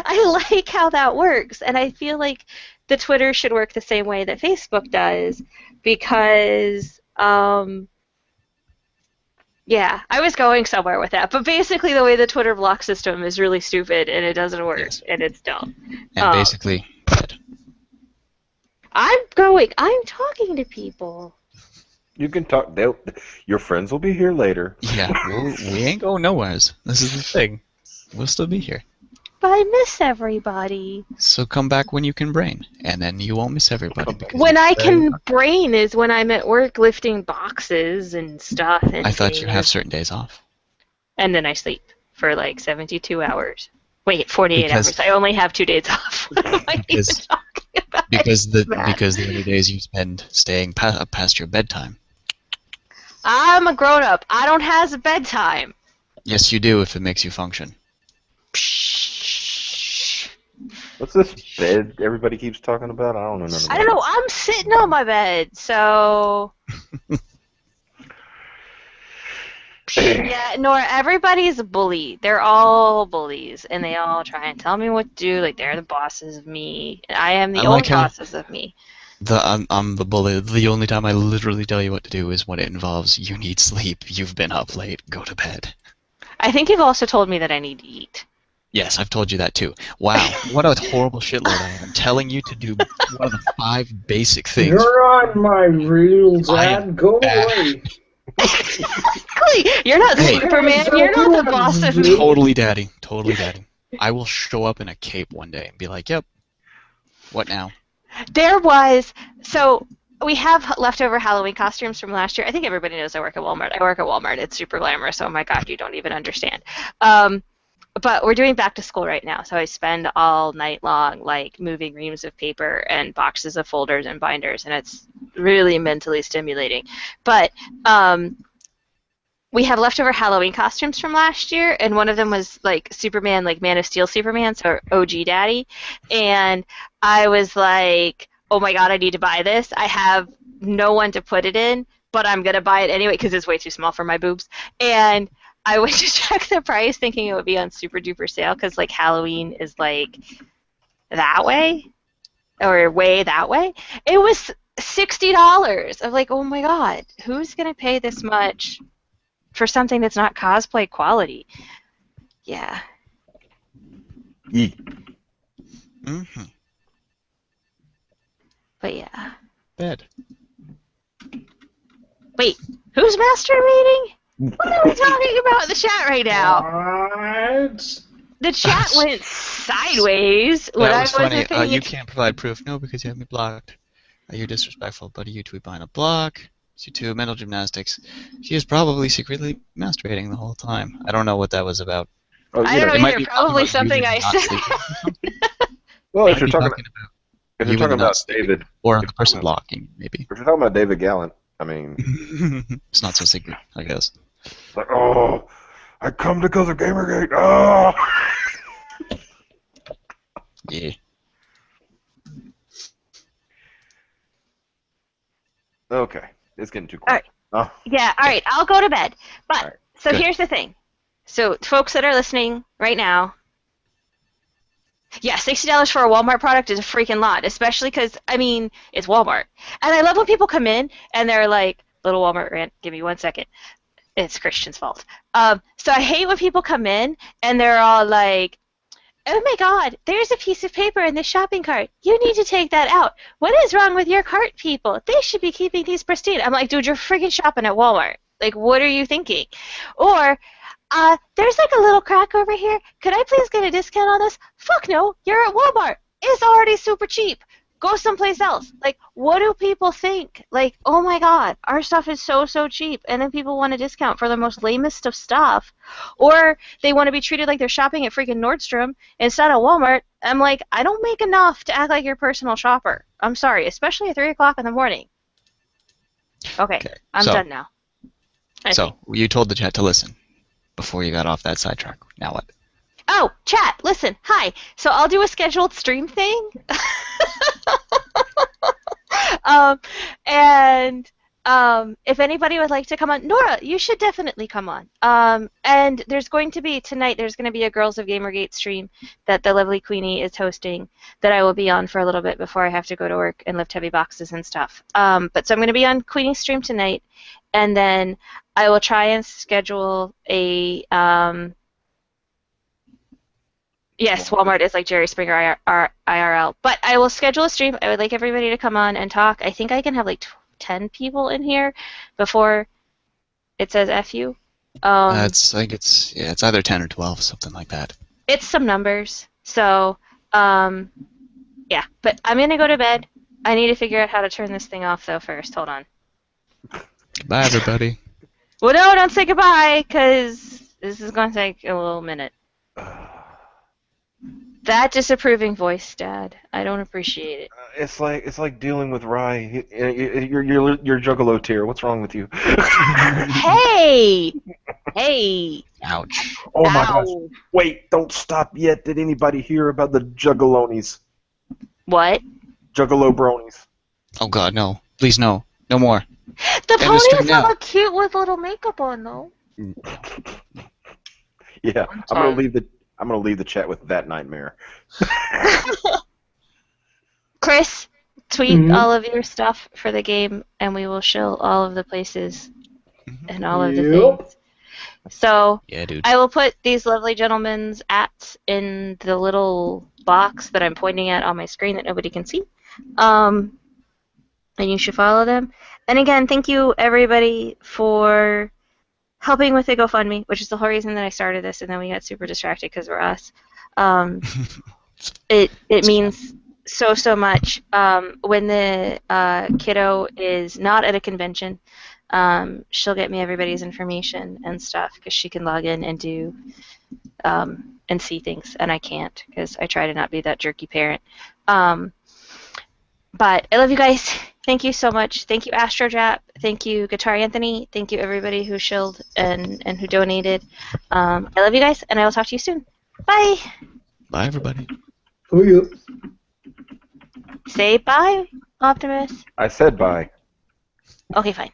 I like how that works, and I feel like the Twitter should work the same way that Facebook does because, yeah, I was going somewhere with that, but basically the way the Twitter block system is really stupid, and it doesn't work, and it's dumb.
And basically, bad.
I'm talking to people.
You can talk. Your friends will be here later.
Yeah, we ain't going nowheres. This is the thing. We'll still be here.
But I miss everybody.
So come back when you can brain, and then you won't miss everybody.
When I can brain is when I'm at work lifting boxes and stuff. And
I thought you have certain days off.
And then I sleep for like 72 hours. Wait, 48 hours. I only have 2 days off. What am I even talking about?
Because the other days you spend staying past your bedtime.
I'm a grown-up. I don't have a bedtime.
Yes, you do if it makes you function.
What's this bed everybody keeps talking about? I don't know nothing about.
I don't know. I'm sitting on my bed, so... Yeah, Nora, everybody's a bully. They're all bullies, and they all try and tell me what to do. Like, they're the bosses of me, and I am the old bosses of me.
I'm the bully. The only time I literally tell you what to do is when it involves you need sleep, you've been up late, go to bed.
I think you've also told me that I need to eat.
Yes, I've told you that too. Wow, what a horrible shitload I am. Telling you to do one of the 5 basic things.
You're on my real dad. Go away.
Exactly. You're not Superman. You're not the boss of me.
Totally, Daddy. Totally, Daddy. I will show up in a cape one day and be like, yep, what now?
So we have leftover Halloween costumes from last year. I think everybody knows I work at Walmart. I work at Walmart. It's super glamorous. Oh my God, you don't even understand. But we're doing back to school right now, so I spend all night long like moving reams of paper and boxes of folders and binders, and it's really mentally stimulating. But we have leftover Halloween costumes from last year, and one of them was like Superman, like Man of Steel Superman, so OG Daddy. And I was like, oh my God, I need to buy this. I have no one to put it in, but I'm going to buy it anyway because it's way too small for my boobs. And I went to check the price thinking it would be on super duper sale because like Halloween is like that way or way that way. It was $60. I'm like, oh my God, who's going to pay this much for something that's not cosplay quality? Yeah.
Mm-hmm.
But yeah.
Bed.
Wait, who's masturbating? What are we talking about in the chat right now?
What?
The chat went sideways.
That was funny. You can't provide proof. No, because you have me blocked. You're disrespectful, buddy. You tweet behind a block. C2, mental gymnastics. She is probably secretly masturbating the whole time. I don't know what that was about.
Oh,
I don't know either. Probably something I said.
Well, if you're talking about David,
or the person blocking, maybe.
If you're talking about David Gallant, I mean,
it's not so secret, I guess.
It's like, oh, I come because of Gamergate. Oh.
Yeah.
Okay, it's getting too quiet.
All right. Yeah. All right. I'll go to bed. But
right.
So here's the thing. So folks that are listening right now. Yeah, $60 for a Walmart product is a freaking lot, especially because, I mean, it's Walmart. And I love when people come in and they're like, little Walmart rant, give me 1 second. It's Christian's fault. So I hate when people come in and they're all like, oh my God, there's a piece of paper in the shopping cart. You need to take that out. What is wrong with your cart, people? They should be keeping these pristine. I'm like, dude, you're freaking shopping at Walmart. Like, what are you thinking? Or, there's like a little crack over here. Could I please get a discount on this? Fuck no, you're at Walmart. It's already super cheap. Go someplace else. Like, what do people think? Like, oh my God, our stuff is so cheap, and then people want a discount for the most lamest of stuff. Or they want to be treated like they're shopping at freaking Nordstrom instead of Walmart, I'm like, I don't make enough to act like your personal shopper. I'm sorry, especially at 3 o'clock in the morning. Okay, I'm done now.
So, you told the chat to listen before you got off that sidetrack. Now what?
Oh, chat, listen, hi. So I'll do a scheduled stream thing. If anybody would like to come on, Nora, you should definitely come on. And there's going to be a Girls of Gamergate stream that the lovely Queenie is hosting that I will be on for a little bit before I have to go to work and lift heavy boxes and stuff. So I'm going to be on Queenie's stream tonight, and then I will try and schedule a yes, Walmart is like Jerry Springer IRL. But I will schedule a stream. I would like everybody to come on and talk. I think I can have like 10 people in here before it says F you.
It's either 10 or 12, something like that.
It's some numbers. So, yeah. But I'm going to go to bed. I need to figure out how to turn this thing off, though, first. Hold on.
Bye, everybody.
Well, no, don't say goodbye, because this is going to take a little minute. That disapproving voice, Dad. I don't appreciate it.
It's like dealing with Rye. You're Juggalo tier. What's wrong with you?
Hey! Hey!
Ouch.
Oh my gosh. Wait, don't stop yet. Did anybody hear about the Juggalonis?
What?
Juggalo bronies.
Oh god, no. Please no. No more.
The ponies look cute with little makeup on, though.
Yeah, I'm gonna leave the chat with that nightmare.
Chris, tweet all of your stuff for the game, and we will show all of the places and all of the things. So
yeah, dude.
I will put these lovely gentlemen's ats in the little box that I'm pointing at on my screen that nobody can see. And you should follow them. And again, thank you everybody for helping with the GoFundMe, which is the whole reason that I started this, and then we got super distracted because we're us. It means so much. When the kiddo is not at a convention, she'll get me everybody's information and stuff because she can log in and do and see things, and I can't because I try to not be that jerky parent. But I love you guys. Thank you so much. Thank you, AstroJap. Thank you, Guitar Anthony. Thank you, everybody who shilled and who donated. I love you guys, and I will talk to you soon. Bye.
Bye, everybody.
Who are you?
Say bye, Optimus.
I said bye.
Okay, fine.